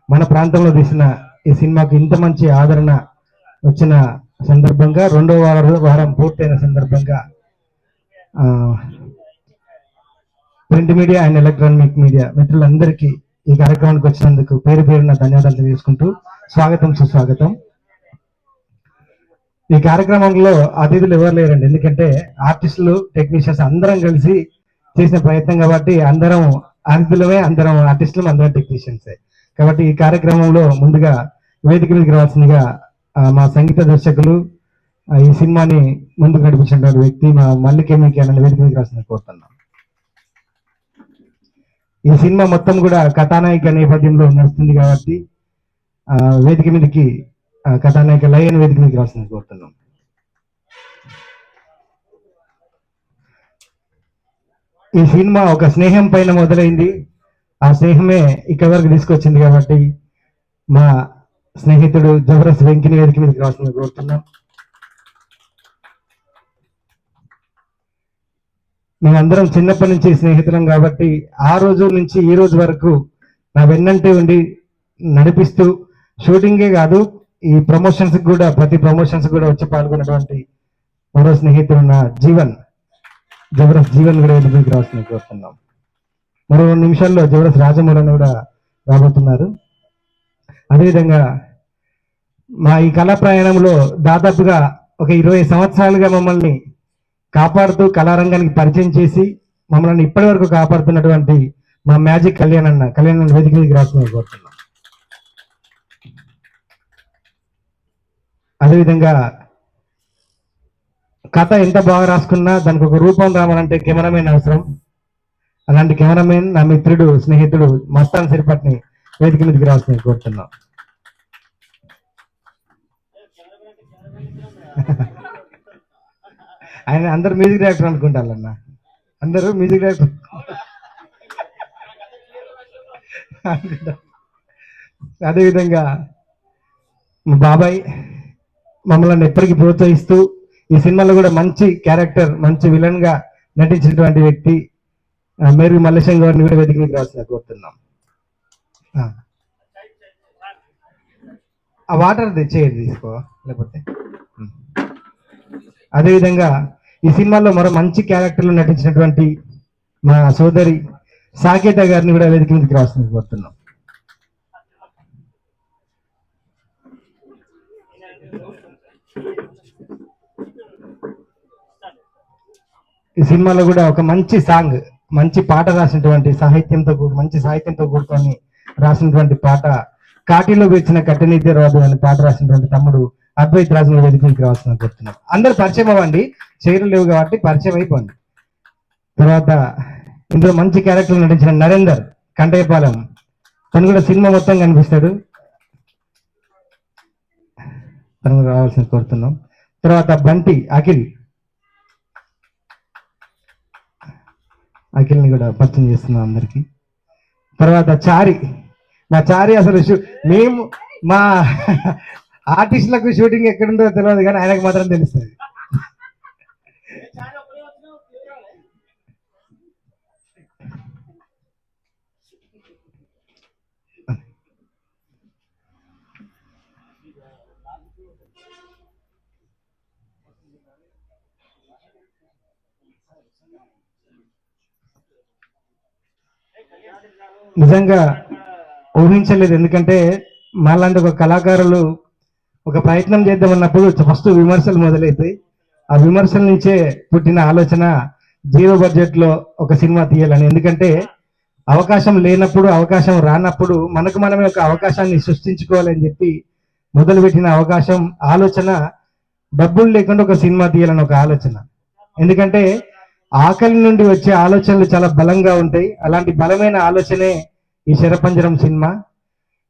మన ప్రాంతంలో తీసిన ఈ సినిమాకి ఇంత మంచి ఆదరణ వచ్చిన సందర్భంగా రెండవ వారం పూర్తయిన సందర్భంగా print media and electronic media మిత్రులందరికీ ఈ కార్యక్రమానికి వచ్చినందుకు పేరు పేరున ధన్యవాదాలు తెలియజేసుకుంటూ స్వాగతం సుస్వాగతం. ఈ కార్యక్రమంలో అతిథులు ఎవరు లేరండి, ఎందుకంటే ఆర్టిస్టులు టెక్నీషియన్స్ అందరం కలిసి చేసిన ప్రయత్నం కాబట్టి అందరం అతిథులమే, అందరం ఆర్టిస్టులు, అందరం టెక్నీషియన్సే కాబట్టి ఈ కార్యక్రమంలో ముందుగా వేదిక మీదకి రావాల్సిందిగా మా సంగీత దర్శకులు ఈ సినిమాని ముందుకు నడిపించినటువంటి వ్యక్తి మా మల్లికేమికి అన్న వేదిక మీదకి రావాల్సింది కోరుతున్నాం. ఈ సినిమా మొత్తం కూడా కథానాయిక నేపథ్యంలో నడుస్తుంది కాబట్టి వేదిక మీదకి కథానాయిక లయన్ వేదిక మీదకి రావాల్సింది కోరుతున్నాం. ఈ సినిమా ఒక స్నేహం పైన మొదలైంది, ఆ స్నేహమే ఇక్కడ వరకు తీసుకొచ్చింది కాబట్టి మా స్నేహితుడు జబరస్ వెంకిని వేదిక మీదకి రావాల్సింది కోరుతున్నాం. మేమందరం చిన్నప్పటి నుంచి స్నేహితులం కాబట్టి ఆ రోజు నుంచి ఈ రోజు వరకు నా వెన్నంటే ఉండి నడిపిస్తూ షూటింగే కాదు ఈ ప్రమోషన్స్ కూడా, ప్రతి ప్రమోషన్స్ కూడా వచ్చి పాల్గొన్నటువంటి మరో స్నేహితుడు నా జబరస్ జీవన్ కూడా వేదికకి రావాల్సింది కోరుతున్నాం. మరో 2 నిమిషాల్లో జబరస్ రాజమౌళి కూడా రాబోతున్నారు. అదేవిధంగా మా ఈ కళా ప్రయాణంలో దాదాపుగా ఒక 20 సంవత్సరాలుగా మమ్మల్ని కాపాడుతూ కళారంగానికి పరిచయం చేసి మమ్మల్ని ఇప్పటి వరకు కాపాడుతున్నటువంటి మా మ్యాజిక్ కళ్యాణ్ వేదిక మీదకి రావాల్సింది కోరుతున్నాం. అదేవిధంగా కథ ఎంత బాగా రాసుకున్నా దానికి ఒక రూపం రావాలంటే కెమెరామెన్ అవసరం. అలాంటి కెమెరామెన్ నా మిత్రుడు, స్నేహితుడు మస్తాన్ సిరిపట్ని వేదిక మీదకి రావాల్సింది కోరుతున్నాం. ఆయన అందరు మ్యూజిక్ డైరెక్టర్ అనుకుంటారన్న, అందరూ మ్యూజిక్ డైరెక్టర్. అదేవిధంగా మా బాబాయ్ మమ్మల్ని ఎప్పటికీ ప్రోత్సహిస్తూ ఈ సినిమాలో కూడా మంచి క్యారెక్టర్, మంచి విలన్ గా నటించినటువంటి వ్యక్తి మేరు మల్లేశం గారిని కూడా వేదిక మీద రావాల్సిన కోరుతున్నాం. ఆ వాటర్ తెచ్చేది తీసుకో లేకపోతే. అదేవిధంగా ఈ సినిమాలో మరో మంచి క్యారెక్టర్లు నటించినటువంటి మా సోదరి సాకేత గారిని కూడా వేదిక మీదకి రావాల్సింది కోరుతున్నాం. ఈ సినిమాలో కూడా ఒక మంచి సాంగ్, మంచి పాట రాసినటువంటి మంచి సాహిత్యంతో కూడుకొని రాసినటువంటి పాట కాటిలో వచ్చిన కట్టెనిద్దే రాదు అనే పాట రాసినటువంటి తమ్ముడు అద్వైత్ రాజు వేదికకి రావాల్సిన కోరుతున్నాం. అందరు పరిచయం అవ్వండి, చైర్లు లేవు కాబట్టి పరిచయం అయిపోండి. తర్వాత ఇందులో మంచి క్యారెక్టర్ నటించిన నరేందర్ కంటయ్యపాలెం, తను కూడా సినిమా మొత్తం కనిపిస్తాడు, తను రావాల్సిన కోరుతున్నాం. తర్వాత బంటి అఖిల్ని కూడా పరిచయం చేస్తున్నాం అందరికి. తర్వాత మా చారి అసలు మేము మా ఆర్టిస్టులకు షూటింగ్ ఎక్కడుందో తెలియదు కానీ ఆయనకు మాత్రం తెలుస్తుంది. నిజంగా ఊహించలేదు, ఎందుకంటే మాలాంటి ఒక కళాకారులు ఒక ప్రయత్నం చేద్దామన్నప్పుడు ఫస్ట్ విమర్శలు మొదలైతాయి. ఆ విమర్శల నుంచే పుట్టిన ఆలోచన 0 బడ్జెట్ లో ఒక సినిమా తీయాలని. ఎందుకంటే అవకాశం లేనప్పుడు, అవకాశం రానప్పుడు మనకు మనమే ఒక అవకాశాన్ని సృష్టించుకోవాలని చెప్పి మొదలుపెట్టిన ఆలోచన డబ్బులు లేకుండా ఒక సినిమా తీయాలని ఒక ఆలోచన. ఎందుకంటే ఆకలి నుండి వచ్చే ఆలోచనలు చాలా బలంగా ఉంటాయి. అలాంటి బలమైన ఆలోచనే ఈ శరపంజరం సినిమా.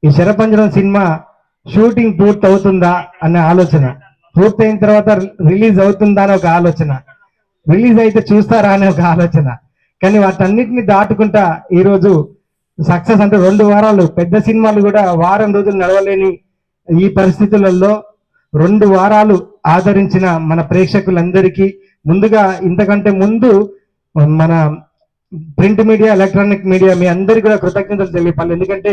ఈ శరపంజరం సినిమా షూటింగ్ పూర్తి అవుతుందా అనే ఆలోచన, పూర్తయిన తర్వాత రిలీజ్ అవుతుందా అని ఒక ఆలోచన, రిలీజ్ అయితే చూస్తారా అనే ఒక ఆలోచన. కానీ వాటన్నిటిని దాటుకుంటా ఈరోజు సక్సెస్ అంటే 2 వారాలు, పెద్ద సినిమాలు కూడా వారం రోజులు నడవలేని ఈ పరిస్థితులలో 2 వారాలు ఆదరించిన మన ప్రేక్షకులందరికీ ముందుగా, ఇంతకంటే ముందు మన ప్రింట్ మీడియా, ఎలక్ట్రానిక్ మీడియా మీ అందరికీ కూడా కృతజ్ఞతలు తెలియపాలి. ఎందుకంటే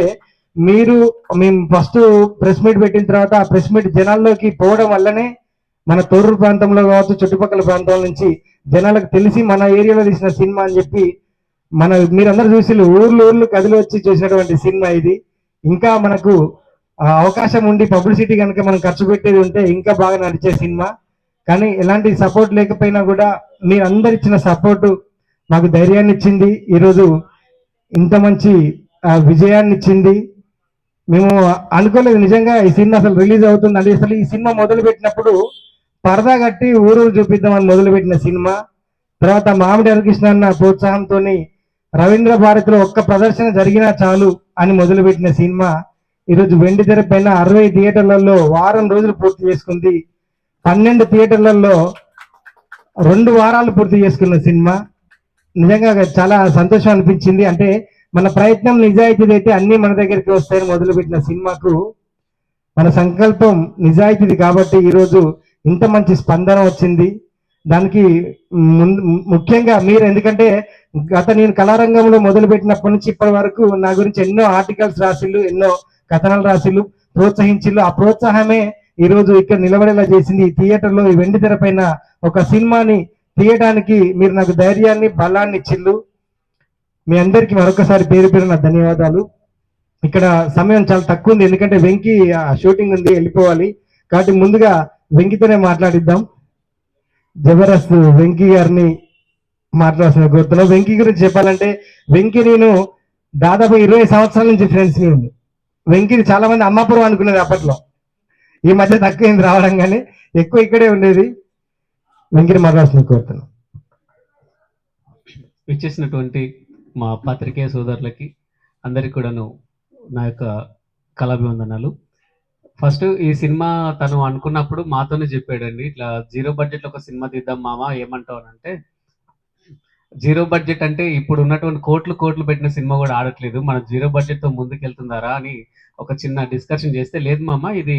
మీరు మేము ఫస్ట్ ప్రెస్ మీట్ పెట్టిన తర్వాత ఆ ప్రెస్ మీట్ జనాల్లోకి పోవడం వల్లనే మన తొర్రూరు ప్రాంతంలో కావచ్చు చుట్టుపక్కల ప్రాంతాల నుంచి జనాలకు తెలిసి మన ఏరియాలో తీసిన సినిమా అని చెప్పి మీరందరూ చూసి ఊర్లు ఊర్లు కదిలి వచ్చి చూసినటువంటి సినిమా ఇది. ఇంకా మనకు అవకాశం ఉండి పబ్లిసిటీ కనుక మనం ఖర్చు పెట్టేది ఉంటే ఇంకా బాగా నడిచే సినిమా. కానీ ఎలాంటి సపోర్ట్ లేకపోయినా కూడా మీరందరు ఇచ్చిన సపోర్టు మాకు ధైర్యాన్ని ఇచ్చింది, ఈరోజు ఇంత మంచి విజయాన్ని ఇచ్చింది. మేము అనుకోలేదు నిజంగా ఈ సినిమా అసలు రిలీజ్ అవుతుంది అంటే. అసలు ఈ సినిమా మొదలు పెట్టినప్పుడు పరదా కట్టి ఊరు చూపిద్దామని మొదలుపెట్టిన సినిమా. తర్వాత మామిడి హరికృష్ణ అన్న ప్రోత్సాహంతో రవీంద్ర భారతిలో ఒక్క ప్రదర్శన జరిగినా చాలు అని మొదలుపెట్టిన సినిమా ఈరోజు వెండి తెర పైన 60 థియేటర్లలో వారం రోజులు పూర్తి చేసుకుంది. 12 థియేటర్లలో 2 వారాలు పూర్తి చేసుకున్న సినిమా. నిజంగా చాలా సంతోషం అనిపించింది. అంటే మన ప్రయత్నం నిజాయితీది అయితే అన్ని మన దగ్గరికి వస్తాయని మొదలుపెట్టిన సినిమాకు మన సంకల్పం నిజాయితీది కాబట్టి ఈరోజు ఇంత మంచి స్పందన వచ్చింది. దానికి ముఖ్యంగా మీరు, ఎందుకంటే నేను కళారంగంలో మొదలుపెట్టినప్పటి నుంచి ఇప్పటి వరకు నా గురించి ఎన్నో ఆర్టికల్స్ రాసిళ్ళు, ఎన్నో కథనాలు రాసిళ్ళు, ప్రోత్సహించిళ్ళు. ఆ ప్రోత్సాహమే ఈరోజు ఇక్కడ నిలబడేలా చేసింది. ఈ థియేటర్లో ఈ వెండి తెర పైన ఒక సినిమాని తీయడానికి మీరు నాకు ధైర్యాన్ని, బలాన్ని ఇచ్చిళ్ళు. మీ అందరికీ మరొకసారి పేరు పేరున ధన్యవాదాలు. ఇక్కడ సమయం చాలా తక్కువ ఉంది, ఎందుకంటే వెంకీ షూటింగ్ ఉంది, వెళ్ళిపోవాలి. కాబట్టి ముందుగా వెంకీతోనే మాట్లాడిద్దాం. జబర్దస్త్ వెంకీ గారిని మాట్లాడాల్సిన కోరుతున్నాం. వెంకీ గురించి చెప్పాలంటే, వెంకీ నేను దాదాపు 20 సంవత్సరాల నుంచి ఫ్రెండ్స్ ఉంది. వెంకీని చాలా మంది అమ్మాపురం అనుకునేది అప్పట్లో, ఈ మధ్య తక్కువైంది రావడం, కానీ ఎక్కువ ఇక్కడే ఉండేది. వెంకీని మాట్లాడాల్సిన కోరుతున్నాం. ఇచ్చేసినటువంటి మా పాత్రికేయ సోదరులకి అందరికి కూడాను నా యొక్క కళాభివందనాలు. ఫస్ట్ ఈ సినిమా తను అనుకున్నప్పుడు మాతోనే చెప్పాడండి, ఇట్లా 0 బడ్జెట్లో ఒక సినిమా తీద్దాం మామ, ఏమంటావు అంటే, 0 బడ్జెట్ అంటే ఇప్పుడు ఉన్నటువంటి కోట్లు పెట్టిన సినిమా కూడా ఆడట్లేదు, మన 0 బడ్జెట్తో ముందుకెళ్తుందారా అని ఒక చిన్న డిస్కషన్ చేస్తే, లేదు మామ ఇది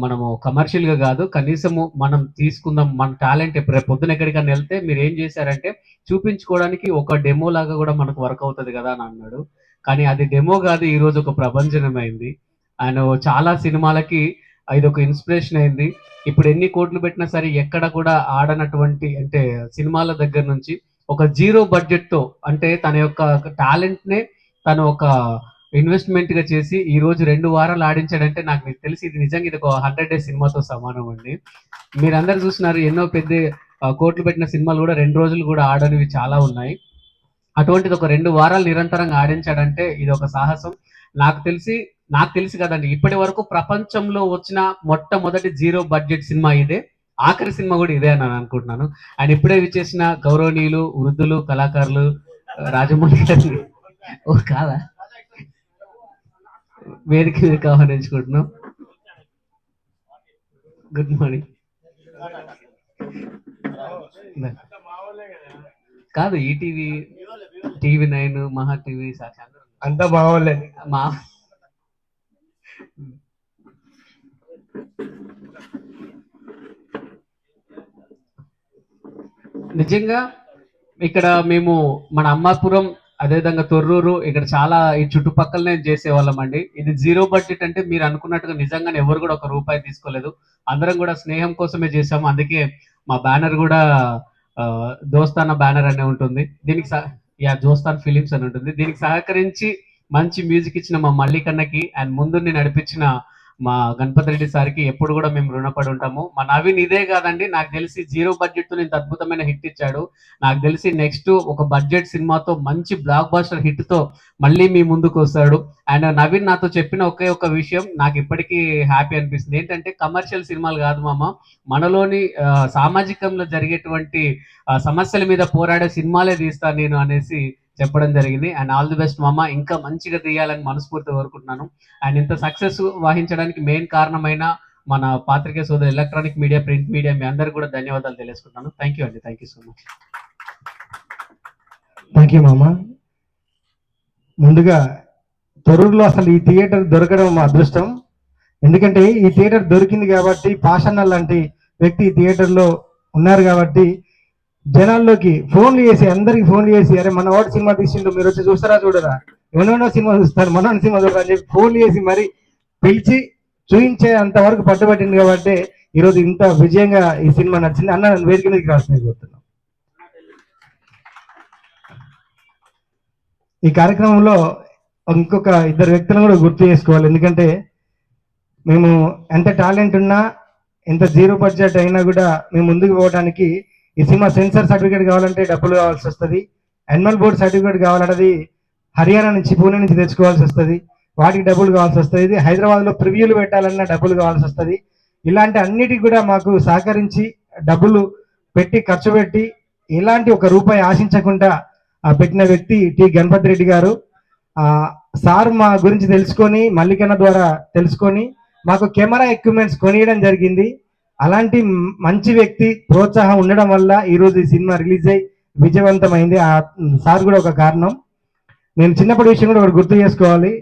మనము కమర్షియల్గా కాదు, కనీసము మనం తీసుకుందాం, మన టాలెంట్ రేపు పొద్దున ఎక్కడికైనా వెళ్తే మీరు ఏం చేశారంటే చూపించుకోవడానికి ఒక డెమో లాగా కూడా మనకు వర్క్ అవుతుంది కదా అని అన్నాడు. కానీ అది డెమో కాదు, ఈరోజు ఒక ప్రభంజనమైంది. ఆయన చాలా సినిమాలకి ఇది ఒక ఇన్స్పిరేషన్ అయింది. ఇప్పుడు ఎన్ని కోట్లు పెట్టినా సరే ఎక్కడ కూడా ఆడనటువంటి, అంటే సినిమాల దగ్గర నుంచి ఒక 0 బడ్జెట్తో, అంటే తన యొక్క టాలెంట్నే తను ఒక ఇన్వెస్ట్మెంట్గా చేసి ఈ రోజు 2 వారాలు ఆడించాడంటే నాకు తెలిసి ఇది నిజంగా ఇది ఒక 100 డేస్ సినిమాతో సమానం అండి. మీరందరూ చూస్తున్నారు, ఎన్నో పెద్ద కోట్లు పెట్టిన సినిమాలు కూడా 2 రోజులు కూడా ఆడనివి చాలా ఉన్నాయి. అటువంటిది ఒక 2 వారాలు నిరంతరంగా ఆడించాడంటే ఇది ఒక సాహసం. నాకు తెలిసి కదండి, ఇప్పటి వరకు ప్రపంచంలో వచ్చిన మొట్టమొదటి 0 బడ్జెట్ సినిమా ఇదే, ఆఖరి సినిమా కూడా ఇదే అని నేను అనుకుంటున్నాను. ఆయన ఇప్పుడే విచ్చేసిన గౌరవనీయులు, వృద్ధులు, కళాకారులు రాజమౌళి గారిని కాదా వేదిక మీదకి ఆహ్వానించుకుంటున్నాం. Good morning. కాదు, ఈటీవీ, TV9, మహా టీవీ, అంతా బాగోలే మా నిజంగా ఇక్కడ మేము మన అమ్మాపురం, అదేవిధంగా తొర్రూరు, ఇక్కడ చాలా ఈ చుట్టుపక్కలనే చేసేవాళ్ళం అండి. ఇది 0 బడ్జెట్ అంటే మీరు అనుకున్నట్టుగా నిజంగానే ఎవరు కూడా ఒక రూపాయి తీసుకోలేదు, అందరం కూడా స్నేహం కోసమే చేసాము. అందుకే మా బ్యానర్ కూడా దోస్తాన బ్యానర్ అనే ఉంటుంది, దీనికి దోస్తాన్ ఫిలిమ్స్ అని ఉంటుంది. దీనికి సహకరించి మంచి మ్యూజిక్ ఇచ్చిన మా మల్లికన్నకి అండ్ ముందు నడిపించిన మా గణపతి రెడ్డి సార్కి ఎప్పుడు కూడా మేము రుణపడి ఉంటాము. మా నవీన్ ఇదే కాదండి, నాకు తెలిసి 0 బడ్జెట్తో ఇంత అద్భుతమైన హిట్ ఇచ్చాడు. నాకు తెలిసి నెక్స్ట్ ఒక బడ్జెట్ సినిమాతో మంచి బ్లాక్ బాస్టర్ హిట్తో మళ్ళీ మీ ముందుకు వస్తాడు. అండ్ నవీన్ నాతో చెప్పిన ఒకే ఒక విషయం నాకు ఇప్పటికీ హ్యాపీ అనిపిస్తుంది, ఏంటంటే కమర్షియల్ సినిమాలు కాదు మామ, మనలోని సామాజికంలో జరిగేటువంటి సమస్యల మీద పోరాడే సినిమాలే తీస్తాను నేను అనేసి చెప్పడం జరిగింది. అండ్ ఆల్ ది బెస్ట్ మామ, ఇంకా మంచిగా తీయాలని మనస్ఫూర్తిగా కోరుకుంటున్నాను. అండ్ ఇంత సక్సెస్ వహించడానికి మెయిన్ కారణమైన మన పాత్రికేయ సోదరు, ఎలక్ట్రానిక్ మీడియా, ప్రింట్ మీడియా, మీ అందరికీ కూడా ధన్యవాదాలు తెలుసుకుంటున్నాను. థ్యాంక్ యూ అండి, thank you so much. Thank you మామ. ముందుగా తొర్రూరులో అసలు ఈ థియేటర్ దొరకడం మా అదృష్టం, ఎందుకంటే ఈ థియేటర్ దొరికింది కాబట్టి పాషన్న లాంటి వ్యక్తి ఈ థియేటర్లో ఉన్నారు కాబట్టి జనాల్లోకి ఫోన్లు చేసి, అందరికి ఫోన్లు చేసి, అరే మన వాడు సినిమా తీసిండు మీరు వచ్చి చూస్తారా చూడరా, ఎవరెన్నో సినిమా చూస్తారు, మనోని సినిమా చూస్తారు అని చెప్పి ఫోన్ చేసి మరి పిలిచి చూయించే అంతవరకు పట్టుబట్టింది కాబట్టి ఈరోజు ఇంత విజయంగా ఈ సినిమా నచ్చింది. అన్న వేదిక మీదకి రాసిన కోరుతున్నాం. ఈ కార్యక్రమంలో ఇంకొక ఇద్దరు వ్యక్తులను కూడా గుర్తు చేసుకోవాలి. ఎందుకంటే మేము ఎంత టాలెంట్ ఉన్నా, ఎంత జీరో బడ్జెట్ అయినా కూడా మేము ముందుకు పోవడానికి ఈ సినిమా సెన్సార్ సర్టిఫికేట్ కావాలంటే డబ్బులు కావాల్సి వస్తుంది. యాన్యువల్ బోర్డ్ సర్టిఫికేట్ కావాలన్నది హర్యానా నుంచి, పూణే నుంచి తెచ్చుకోవాల్సి వస్తుంది. వాటికి డబ్బులు కావాల్సి వస్తుంది. ఇది హైదరాబాద్లో ప్రివ్యూలు పెట్టాలన్నా డబ్బులు కావాల్సి వస్తుంది. ఇలాంటి అన్నిటికి కూడా మాకు సహకరించి డబ్బులు పెట్టి ఖర్చు పెట్టి ఎలాంటి ఒక రూపాయి ఆశించకుండా పెట్టిన వ్యక్తి టి గణపతి రెడ్డి గారు. సార్ మా గురించి తెలుసుకొని, మల్లికన్న ద్వారా తెలుసుకొని మాకు కెమెరా ఎక్విప్మెంట్స్ కొనియడం జరిగింది. అలాంటి మంచి వ్యక్తి ప్రోత్సాహం ఉండడం వల్ల ఈరోజు ఈ సినిమా రిలీజ్ అయ్యి విజయవంతమైంది. ఆ సార్ కూడా ఒక కారణం. నేను చిన్నప్పటి విషయం కూడా ఒకటి గుర్తు చేసుకోవాలి.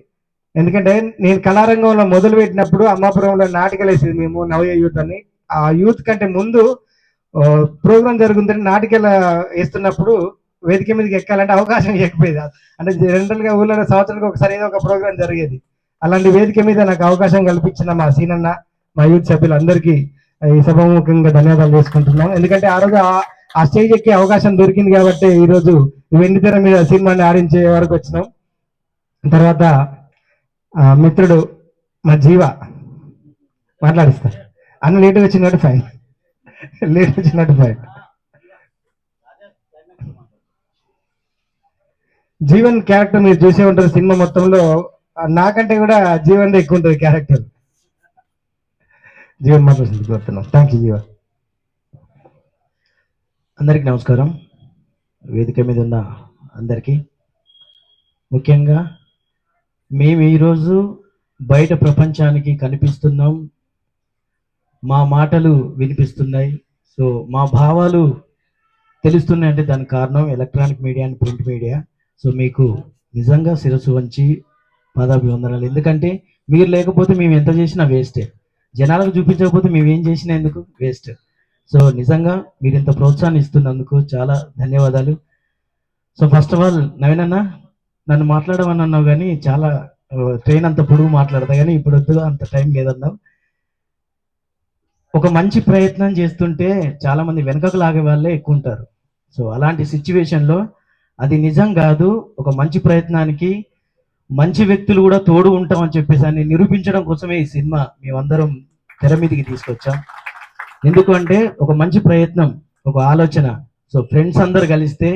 ఎందుకంటే నేను కళారంగంలో మొదలు పెట్టినప్పుడు అమ్మాపురంలో నాటికలు వేసేది మేము, నవయ యూత్ అని. ఆ యూత్ కంటే ముందు ప్రోగ్రామ్ జరుగుతుంటే నాటికలు వేస్తున్నప్పుడు వేదిక మీదకి ఎక్కాలంటే అవకాశం ఇవ్వకపోయేది. అంటే జనరల్గా ఊళ్ళో సంవత్సరానికి ఒకసారి ఏదో ఒక ప్రోగ్రామ్ జరిగేది. అలాంటి వేదిక మీద నాకు అవకాశం కల్పించిన మా సీనన్న, మా యూత్ సభ్యులందరికీ ఈ సభాముఖంగా ధన్యవాదాలు చేసుకుంటున్నాం. ఎందుకంటే ఆ రోజు ఆ స్టేజ్ ఎక్కే అవకాశం దొరికింది కాబట్టి ఈరోజు వెండితెర మీద సినిమాని ఆడించే వరకు వచ్చినాం. తర్వాత మిత్రుడు మా జీవ మాట్లాడిస్తా. అన్న లేట్ వచ్చినట్టు ఫైన్, లేట్ వచ్చినట్టు ఫైన్. జీవన్ క్యారెక్టర్ మీరు చూసే ఉంటారు సినిమా మొత్తంలో. నాకంటే కూడా జీవన్ ఎక్కువ ఉంటుంది క్యారెక్టర్. జీవన్ మాట్లాడుతుంది కోరుతున్నాం. Thank you Jeevan. అందరికీ నమస్కారం. వేదిక మీద ఉన్న అందరికీ, ముఖ్యంగా మేము ఈరోజు బయట ప్రపంచానికి కనిపిస్తున్నాం, మా మాటలు వినిపిస్తున్నాయి, సో మా భావాలు తెలుస్తున్నాయి. అంటే దానికి కారణం electronic media and print media. So మీకు నిజంగా శిరస్సు వంచి పాదాభివందనాలు. ఎందుకంటే మీరు లేకపోతే మేము ఎంత చేసినా వేస్టే, జనాలకు చూపించకపోతే మేము ఏం చేసినా ఎందుకు వేస్ట్. సో నిజంగా మీరు ఇంత ప్రోత్సాహాన్ని ఇస్తున్నందుకు చాలా ధన్యవాదాలు. So first of all Naveen అన్న, నన్ను మాట్లాడమని అన్నావు కానీ చాలా ట్రైన్ అంత పొడుగు మాట్లాడతా కానీ ఇప్పుడు వద్దు, అంత టైం లేదన్నావు. ఒక మంచి ప్రయత్నం చేస్తుంటే చాలా మంది వెనకకు లాగే వాళ్ళే ఎక్కువ ఉంటారు. సో అలాంటి సిచ్యువేషన్లో అది నిజం కాదు, ఒక మంచి ప్రయత్నానికి మంచి వ్యక్తులు కూడా తోడు ఉంటామని చెప్పేసి అని నిరూపించడం కోసమే ఈ సినిమా మేమందరం తెర మీదకి తీసుకొచ్చాం. ఎందుకంటే ఒక మంచి ప్రయత్నం, ఒక ఆలోచన, సో ఫ్రెండ్స్ అందరు కలిస్తే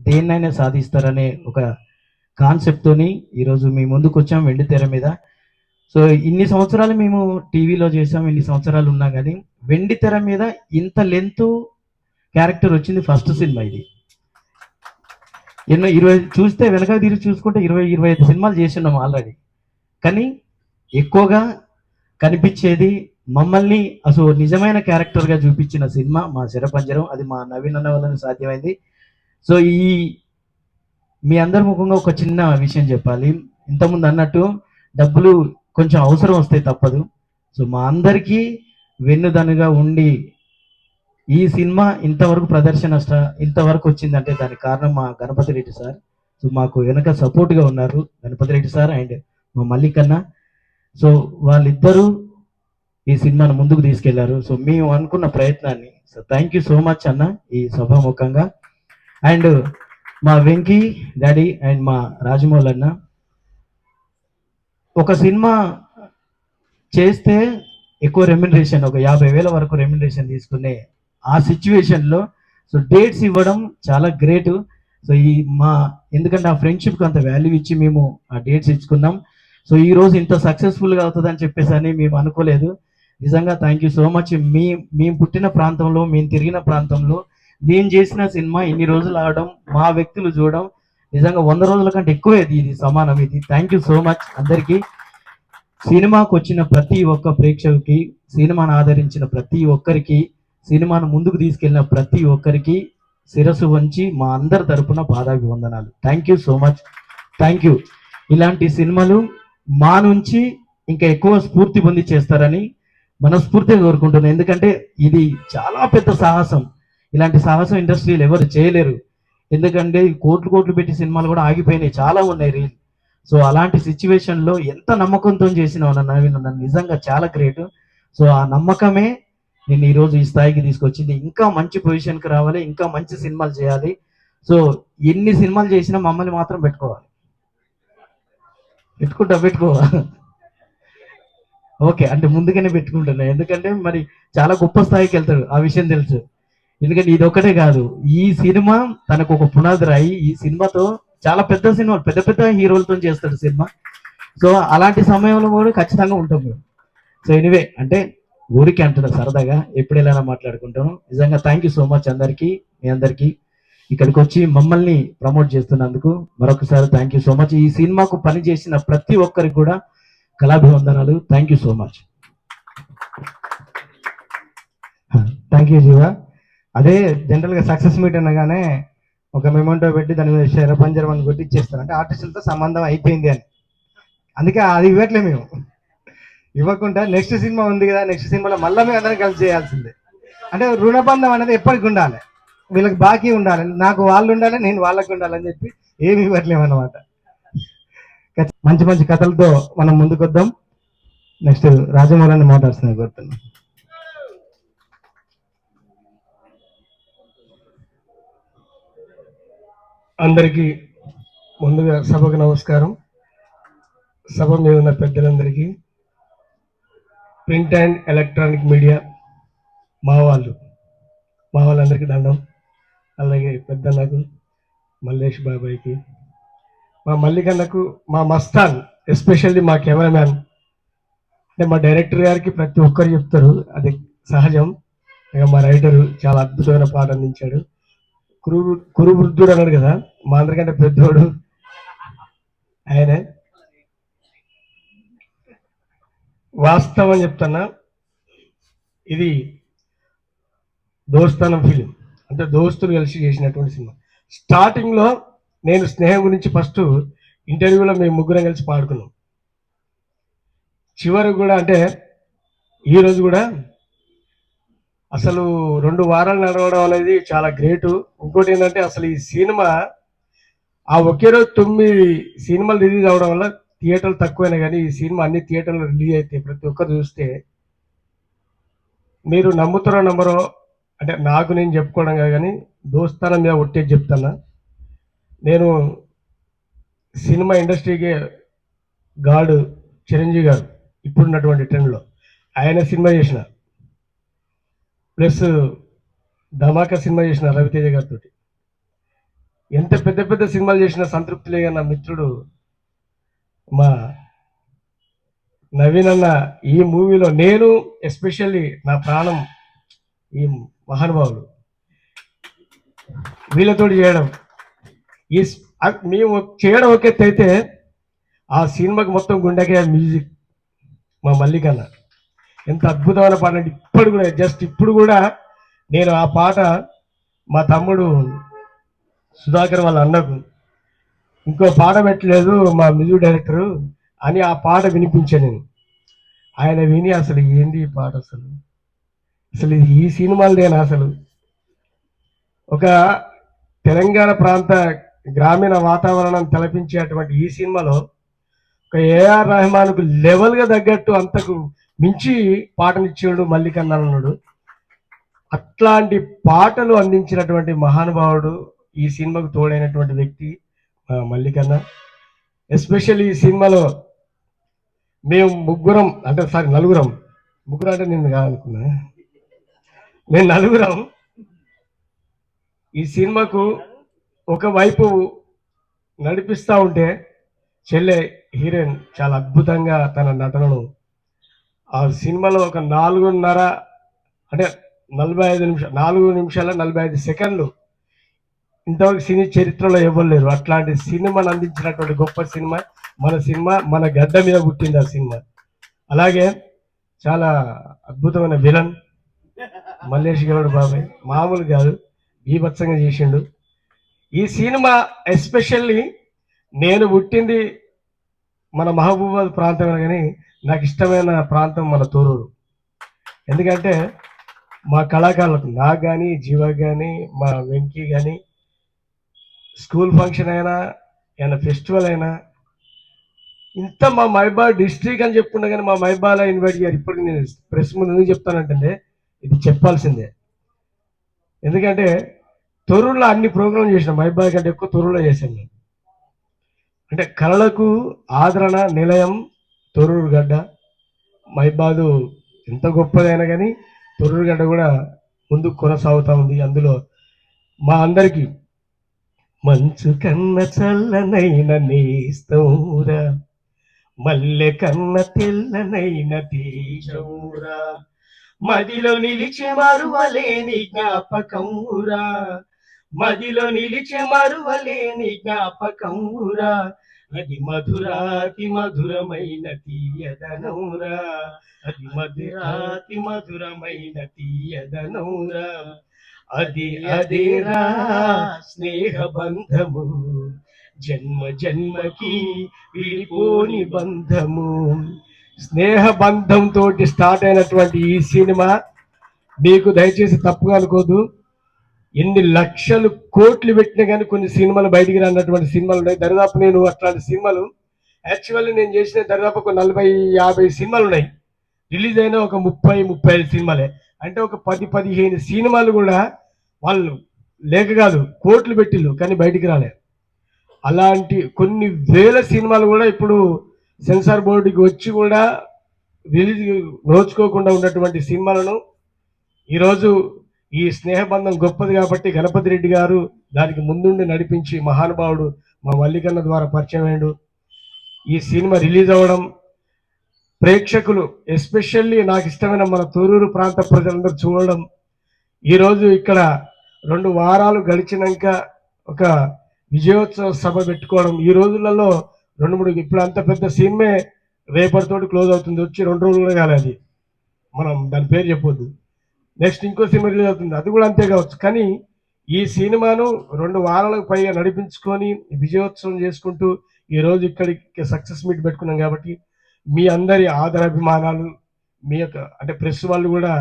దేన్నైనా సాధిస్తారనే ఒక కాన్సెప్ట్తోని ఈరోజు మీ ముందుకు వచ్చాం వెండి తెర మీద. సో ఇన్ని సంవత్సరాలు మేము టీవీలో చేసాం, ఇన్ని సంవత్సరాలు ఉన్నా కానీ వెండి తెర మీద ఇంత లెంత్ క్యారెక్టర్ వచ్చింది ఫస్ట్ సినిమా ఇది. ఎన్నో 20 చూస్తే వెనక తిరిగి చూసుకుంటే 20-25 సినిమాలు చేస్తున్నాం ఆల్రెడీ. కానీ ఎక్కువగా కనిపించేది మమ్మల్ని అసలు నిజమైన క్యారెక్టర్గా చూపించిన సినిమా మా శరపంజరం. అది మా నవీన్ అన్న వల్ల సాధ్యమైంది. సో మీ అందరి ముఖంగా ఒక చిన్న విషయం చెప్పాలి. ఇంతకుముందు అన్నట్టు డబ్బులు కొంచెం అవసరం వస్తే తప్పదు. సో మా అందరికీ వెన్నుదనుగా ఉండి ఈ సినిమా ఇంతవరకు ప్రదర్శన ఇంతవరకు వచ్చిందంటే దానికి కారణం మా గణపతి రెడ్డి సార్. సో మాకు వెనక సపోర్ట్గా ఉన్నారు గణపతి రెడ్డి సార్ అండ్ మా మల్లికన్న. సో వాళ్ళిద్దరూ ఈ సినిమాను ముందుకు తీసుకెళ్లారు. సో మేము అనుకున్న ప్రయత్నాన్ని. So thank you so much అన్న ఈ సభాముఖంగా. అండ్ మా వెంకీ డాడీ అండ్ మా రాజమౌళి అన్న, ఒక సినిమా చేస్తే ఎక్కువ రెమ్యునరేషన్, ఒక 50,000 వరకు రెమ్యునరేషన్ తీసుకునే ఆ సిచ్యువేషన్లో సో డేట్స్ ఇవ్వడం చాలా గ్రేట్. సో ఎందుకంటే ఆ ఫ్రెండ్షిప్కి అంత వాల్యూ ఇచ్చి మేము ఆ డేట్స్ ఇచ్చుకున్నాం. సో ఈరోజు ఇంత సక్సెస్ఫుల్గా అవుతుందని చెప్పేసి అని మేము అనుకోలేదు. నిజంగా థ్యాంక్ యూ సో మచ్. మేము పుట్టిన ప్రాంతంలో, మేము తిరిగిన ప్రాంతంలో నేను చేసిన సినిమా ఇన్ని రోజులు ఆడడం, మా వ్యక్తులు చూడడం నిజంగా 100 రోజుల కంటే ఎక్కువే ఇది సమానం. ఇది థ్యాంక్ యూ సో మచ్ అందరికీ. సినిమాకు వచ్చిన ప్రతి ఒక్క ప్రేక్షకుడికి, సినిమాను ఆదరించిన ప్రతి ఒక్కరికి, సినిమాను ముందుకు తీసుకెళ్లిన ప్రతి ఒక్కరికి శిరస్సు వంచి మా అందరి తరపున పాదాభివందనాలు. Thank you so much. Thank you. ఇలాంటి సినిమాలు మా నుంచి ఇంకా ఎక్కువ స్ఫూర్తి పొంది చేస్తారని మనస్ఫూర్తిగా కోరుకుంటున్నాను. ఎందుకంటే ఇది చాలా పెద్ద సాహసం. ఇలాంటి సాహసం ఇండస్ట్రీలో ఎవరు చేయలేరు. ఎందుకంటే కోట్లు పెట్టి సినిమాలు కూడా ఆగిపోయినాయి, చాలా ఉన్నాయి రీల్. సో అలాంటి సిచ్యువేషన్లో ఎంత నమ్మకంతో చేసినావు నవీన్, నన్ను నిజంగా చాలా గ్రేట్. సో ఆ నమ్మకమే నేను ఈరోజు ఈ స్థాయికి తీసుకొచ్చింది. ఇంకా మంచి పొజిషన్కి రావాలి, ఇంకా మంచి సినిమాలు చేయాలి. సో ఎన్ని సినిమాలు చేసినా మమ్మల్ని మాత్రం పెట్టుకోవాలి. పెట్టుకోవా? ఓకే, అంటే ముందుగానే పెట్టుకుంటున్నా, ఎందుకంటే మరి చాలా గొప్ప స్థాయికి వెళ్తాడు, ఆ విషయం తెలుసు. ఎందుకంటే ఇది ఒకటే కాదు, ఈ సినిమా తనకు ఒక పునాది రాయి. ఈ సినిమాతో చాలా పెద్ద సినిమాలు, పెద్ద పెద్ద హీరోలతో చేస్తాడు సినిమా. సో అలాంటి సమయంలో కూడా ఖచ్చితంగా ఉంటాం మేము. సో ఎనివే, అంటే ఊరికి అంటున్నా సరదాగా, ఎప్పుడు ఎలా మాట్లాడుకుంటాను. నిజంగా థ్యాంక్ యూ సో మచ్ అందరికీ, మీ అందరికీ ఇక్కడికి వచ్చి మమ్మల్ని ప్రమోట్ చేస్తున్నందుకు మరొకసారి థ్యాంక్ యూ సో మచ్. ఈ సినిమాకు పని చేసిన ప్రతి ఒక్కరికి కూడా కళాభివందనాలు. Thank you so much. Thank you Jeeva. అదే జనరల్గా సక్సెస్ మీట్ అనగానే ఒక మెమెంటో పెట్టి దాని మీద శరపంజరం అని కొట్టి ఇచ్చేస్తారు, అంటే ఆర్టిస్టులతో సంబంధం అయిపోయింది అని. అందుకే అది ఇవ్వట్లే మేము. ఇవ్వకుండా నెక్స్ట్ సినిమా ఉంది కదా, నెక్స్ట్ సినిమాలో మళ్ళీ మేము అందరం కలిసి చేయాల్సిందే. అంటే రుణబంధం అనేది ఎప్పటికి ఉండాలి, వీళ్ళకి బాకీ ఉండాలి, నాకు వాళ్ళు ఉండాలి, నేను వాళ్ళకి ఉండాలని చెప్పి ఏమి ఇవ్వట్లేము అనమాట. మంచి మంచి కథలతో మనం ముందుకు వద్దాం. నెక్స్ట్ రాజమౌళిని మాట్లాడుతున్నారు కోరుతున్నాం. అందరికీ ముందుగా సభకు నమస్కారం. సభ మీద ఉన్న పెద్దలందరికీ, ప్రింట్ అండ్ ఎలక్ట్రానిక్ మీడియా మా వాళ్ళందరికీ దండం. అలాగే పెద్దన్నకు, మల్లేష్ బాబాయ్కి, మా మల్లికన్నకు, మా మస్తాన్, ఎస్పెషల్లీ మా కెమెరామ్యాన్, అంటే మా డైరెక్టర్ గారికి ప్రతి ఒక్కరు చెప్తారు, అది సహజం. ఇక మా రైటరు చాలా అద్భుతమైన పాట అందించాడు. కురువృద్ధుడు అన్నాడు కదా, మా అందరికంటే పెద్దోడు ఆయనే. వాస్తవం చెప్తున్నా, ఇది దోస్తానం ఫిలిం, అంటే దోస్తులు కలిసి చేసినటువంటి సినిమా. స్టార్టింగ్లో నేను స్నేహం గురించి ఫస్ట్ ఇంటర్వ్యూలో మేము ముగ్గురం కలిసి పాడుకున్నాం. చివరికి కూడా, అంటే ఈరోజు కూడా అసలు 2 వారాలు నడవడం అనేది చాలా గ్రేటు. ఇంకోటి ఏంటంటే, అసలు ఈ సినిమా ఆ ఒకే రోజు 9 సినిమాలు రిలీజ్ అవడం వల్ల థియేటర్లు తక్కువైనా కానీ ఈ సినిమా అన్ని థియేటర్లు రిలీజ్ అయితే ప్రతి ఒక్కరు చూస్తే, మీరు నమ్ముతారో నమ్మరో, అంటే నాకు నేను చెప్పుకోవడం కానీ దోస్తానం మీద ఒట్టేది చెప్తాను. నేను సినిమా ఇండస్ట్రీకి గాడు చిరంజీవి గారు ఇప్పుడున్నటువంటి ట్రెండ్లో ఆయన సినిమా చేసిన, ప్లస్ ధమాకా సినిమా చేసిన రవితేజ గారితో, ఎంత పెద్ద పెద్ద సినిమాలు చేసిన సంతృప్తి లేక నా మిత్రుడు మా నవీన్ అన్న ఈ మూవీలో, నేను ఎస్పెషల్లీ నా ప్రాణం ఈ మహానుభావులు వీళ్ళతో చేయడం, మేము చేయడం ఒక ఎత్తు అయితే, ఆ సినిమాకి మొత్తం గుండెకే మ్యూజిక్ మా మల్లికన్న. ఎంత అద్భుతమైన పాట అంటే, ఇప్పుడు కూడా నేను ఆ పాట మా తమ్ముడు సుధాకర్ వాళ్ళ అన్నకు ఇంకో పాట పెట్టలేదు మా మ్యూజిక్ డైరెక్టరు అని ఆ పాట వినిపించాను నేను. ఆయన విని అసలు ఏంది ఈ పాట, అసలు ఇది ఈ సినిమాలదేనా, అసలు ఒక తెలంగాణ ప్రాంత గ్రామీణ వాతావరణం తలపించేటువంటి ఈ సినిమాలో ఒక ఏఆర్ రెహమాన్కు లెవెల్గా తగ్గట్టు అంతకు మించి పాటనిచ్చాడు మల్లికన్న అన్నాడు. అట్లాంటి పాటలు అందించినటువంటి మహానుభావుడు, ఈ సినిమాకు తోడైనటువంటి వ్యక్తి మల్లికన్న. ఎస్పెషల్లీ ఈ సినిమాలో మేము ముగ్గురం అంటే నేను కాదనుకున్నా, మేము నలుగురం ఈ సినిమాకు ఒకవైపు నడిపిస్తూ ఉంటే, చెల్లె హీరోయిన్ చాలా అద్భుతంగా తన నటనను ఆ సినిమాలో ఒక 4:30 అంటే 45 నిమిషాలు, 4 నిమిషాల 45 సెకండ్లు ఇంతవరకు సినీ చరిత్రలో ఇవ్వలేరు. అట్లాంటి సినిమాను అందించినటువంటి గొప్ప సినిమా మన గడ్డ మీద పుట్టింది ఆ సినిమా. అలాగే చాలా అద్భుతమైన విలన్ మల్లేష్ గౌడ్ బాబాయ్, మామూలు కాదు, బీభత్సంగా చేసిండు ఈ సినిమా. ఎస్పెషల్లీ నేను పుట్టింది మన మహబూబాబాద్ ప్రాంతమే, కానీ నాకు ఇష్టమైన ప్రాంతం మన తూరూరు. ఎందుకంటే మా కళాకారులకు, నాకు కానీ, జీవకి కానీ, మా వెంకీ కానీ, స్కూల్ ఫంక్షన్ అయినా, ఏమైనా ఫెస్టివల్ అయినా, ఇంత మా మైబాద్ డిస్ట్రిక్ట్ అని చెప్పుకున్నా కానీ మా మైబాద్లో ఇన్వైట్ చేయాలి. ఇప్పటికి నేను ప్రెస్ ముందు ఎందుకు చెప్తానంటే ఇది చెప్పాల్సిందే. ఎందుకంటే తొర్రూరులో అన్ని ప్రోగ్రామ్ చేసిన మైబాద్ కంటే ఎక్కువ తొర్రూరులో చేశాను నేను. అంటే కళలకు ఆదరణ నిలయం తొర్రూరు గడ్డ. మైబాదు ఎంత గొప్పదైనా కానీ తొర్రూరు గడ్డ కూడా ముందుకు కొనసాగుతూ ఉంది. అందులో మా అందరికీ మంచు కన్న చల్లనైన నేస్తౌరా, మల్లె కన్న తెల్లనైన తేజౌరా, మదిలో నిలిచే మరువలేని జ్ఞాపకమురా, మదిలో నిలిచే మరువలేని జ్ఞాపకమురా, అది మధురాతి మధురమైన తీయదనౌరా, అది మధురాతి మధురమైన తీయదనౌరా, అది అదేరా స్నేహ బంధము, జన్మ జన్మకి విడిపోని బంధము. స్నేహ బంధంతో స్టార్ట్ అయినటువంటి ఈ సినిమా మీకు దయచేసి తప్పుగా అనుకోదు. ఎన్ని లక్షలు కోట్లు పెట్టినా కానీ కొన్ని సినిమాలు బయటికి రానటువంటి సినిమాలు ఉన్నాయి. దరిదాపు నేను అట్లాంటి సినిమాలు యాక్చువల్లీ నేను చేసిన దరిదాపు ఒక 40-50 సినిమాలు ఉన్నాయి. రిలీజ్ అయిన ఒక 30-35 సినిమాలే. అంటే ఒక 10-15 సినిమాలు కూడా వాళ్ళు లేక కాదు కోట్లు పెట్టిళ్ళు కానీ బయటికి రాలే. అలాంటి కొన్ని వేల సినిమాలు కూడా ఇప్పుడు సెన్సార్ బోర్డుకి వచ్చి కూడా రిలీజ్ నోచుకోకుండా ఉన్నటువంటి సినిమాలను ఈరోజు ఈ స్నేహబంధం గొప్పది కాబట్టి గణపతి రెడ్డి గారు దానికి ముందుండి నడిపించి మహానుభావుడు మా మల్లికన్న ద్వారా పరిచయం అయ్యాడు. ఈ సినిమా రిలీజ్ అవ్వడం ప్రేక్షకులు ఎస్పెషల్లీ నాకు ఇష్టమైన మన తొర్రూరు ప్రాంత ప్రజలందరూ చూడడం, ఈరోజు ఇక్కడ 2 వారాలు గడిచినాక ఒక విజయోత్సవ సభ పెట్టుకోవడం, ఈ రోజులలో 2-3 ఇప్పుడు అంత పెద్ద సినిమే రేపటితోటి క్లోజ్ అవుతుంది. వచ్చి 2 రోజులు కూడా కాలేదు. మనం దాని పేరు చెప్పొద్దు. నెక్స్ట్ ఇంకో సినిమా రిలీజ్ అవుతుంది, అది కూడా అంతే కావచ్చు. కానీ ఈ సినిమాను 2 వారాలకు పైగా నడిపించుకొని విజయోత్సవం చేసుకుంటూ ఈరోజు ఇక్కడికి సక్సెస్ మీట్ పెట్టుకున్నాం. కాబట్టి మీ అందరి ఆదరాభిమానాలు, మీ యొక్క అంటే ప్రెస్ వాళ్ళు కూడా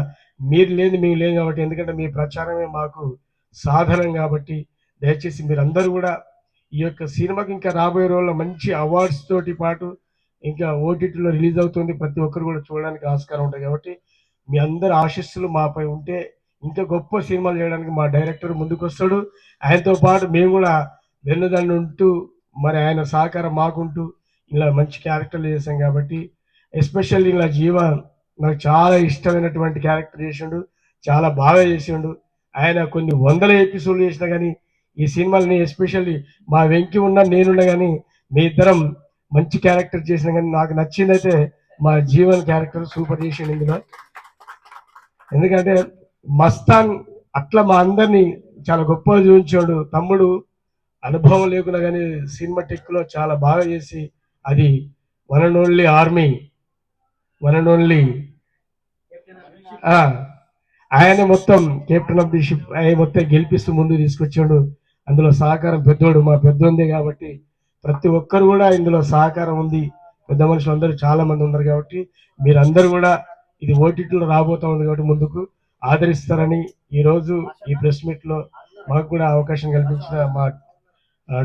మీరు లేని మేము లేం కాబట్టి, ఎందుకంటే మీ ప్రచారమే మాకు సాధనం కాబట్టి దయచేసి మీరందరూ కూడా ఈ యొక్క సినిమాకి ఇంకా రాబోయే రోజుల్లో మంచి అవార్డ్స్ తోటి పాటు ఇంకా ఓటీటీలో రిలీజ్ అవుతుంది, ప్రతి ఒక్కరు కూడా చూడడానికి ఆస్కారం ఉంటుంది. కాబట్టి మీ అందరి ఆశీస్సులు మాపై ఉంటే ఇంకా గొప్ప సినిమాలు చేయడానికి మా డైరెక్టర్ ముందుకు వస్తాడు. ఆయనతో పాటు మేము కూడా వెన్నుదండు ఉంటూ మరి ఆయన సహకారం మాకుంటూ ఇలా మంచి క్యారెక్టర్లు చేశాం. కాబట్టి ఎస్పెషల్లీ ఇలా జీవ నాకు చాలా ఇష్టమైనటువంటి క్యారెక్టర్ చేసిండు, చాలా బాగా చేసిండు. ఆయన కొన్ని 100 ఎపిసోడ్లు చేసినా కానీ ఈ సినిమాలని ఎస్పెషల్లీ మా వెంకి ఉన్నా నేనున్నా కానీ మీ ఇద్దరం మంచి క్యారెక్టర్ చేసినా కానీ నాకు నచ్చిందైతే మా జీవన్ క్యారెక్టర్ సూపర్ చేసిండు ఇందులో. ఎందుకంటే మస్తాన్ అట్లా మా అందరినీ చాలా గొప్పగా చూపించాడు. తమ్ముడు అనుభవం లేకున్నా కానీ సినిమా టెక్లో చాలా బాగా చేసి అది one and only army, one and only ఆయన మొత్తం కెప్టెన్ ఆఫ్ ది షిప్ ఆయన మొత్తం గెలిపిస్తూ ముందు తీసుకొచ్చాడు. అందులో సహకారం పెద్దోడు మా పెద్దోందే కాబట్టి ప్రతి ఒక్కరు కూడా ఇందులో సహకారం ఉంది. పెద్ద మనుషులు అందరూ చాలా మంది ఉన్నారు కాబట్టి మీరందరూ కూడా ఇది ఓటీటీలో రాబోతా ఉంది కాబట్టి ముందుకు ఆదరిస్తారని ఈరోజు ఈ ప్రెస్ మీట్ లో మాకు కూడా అవకాశం కల్పించిన మా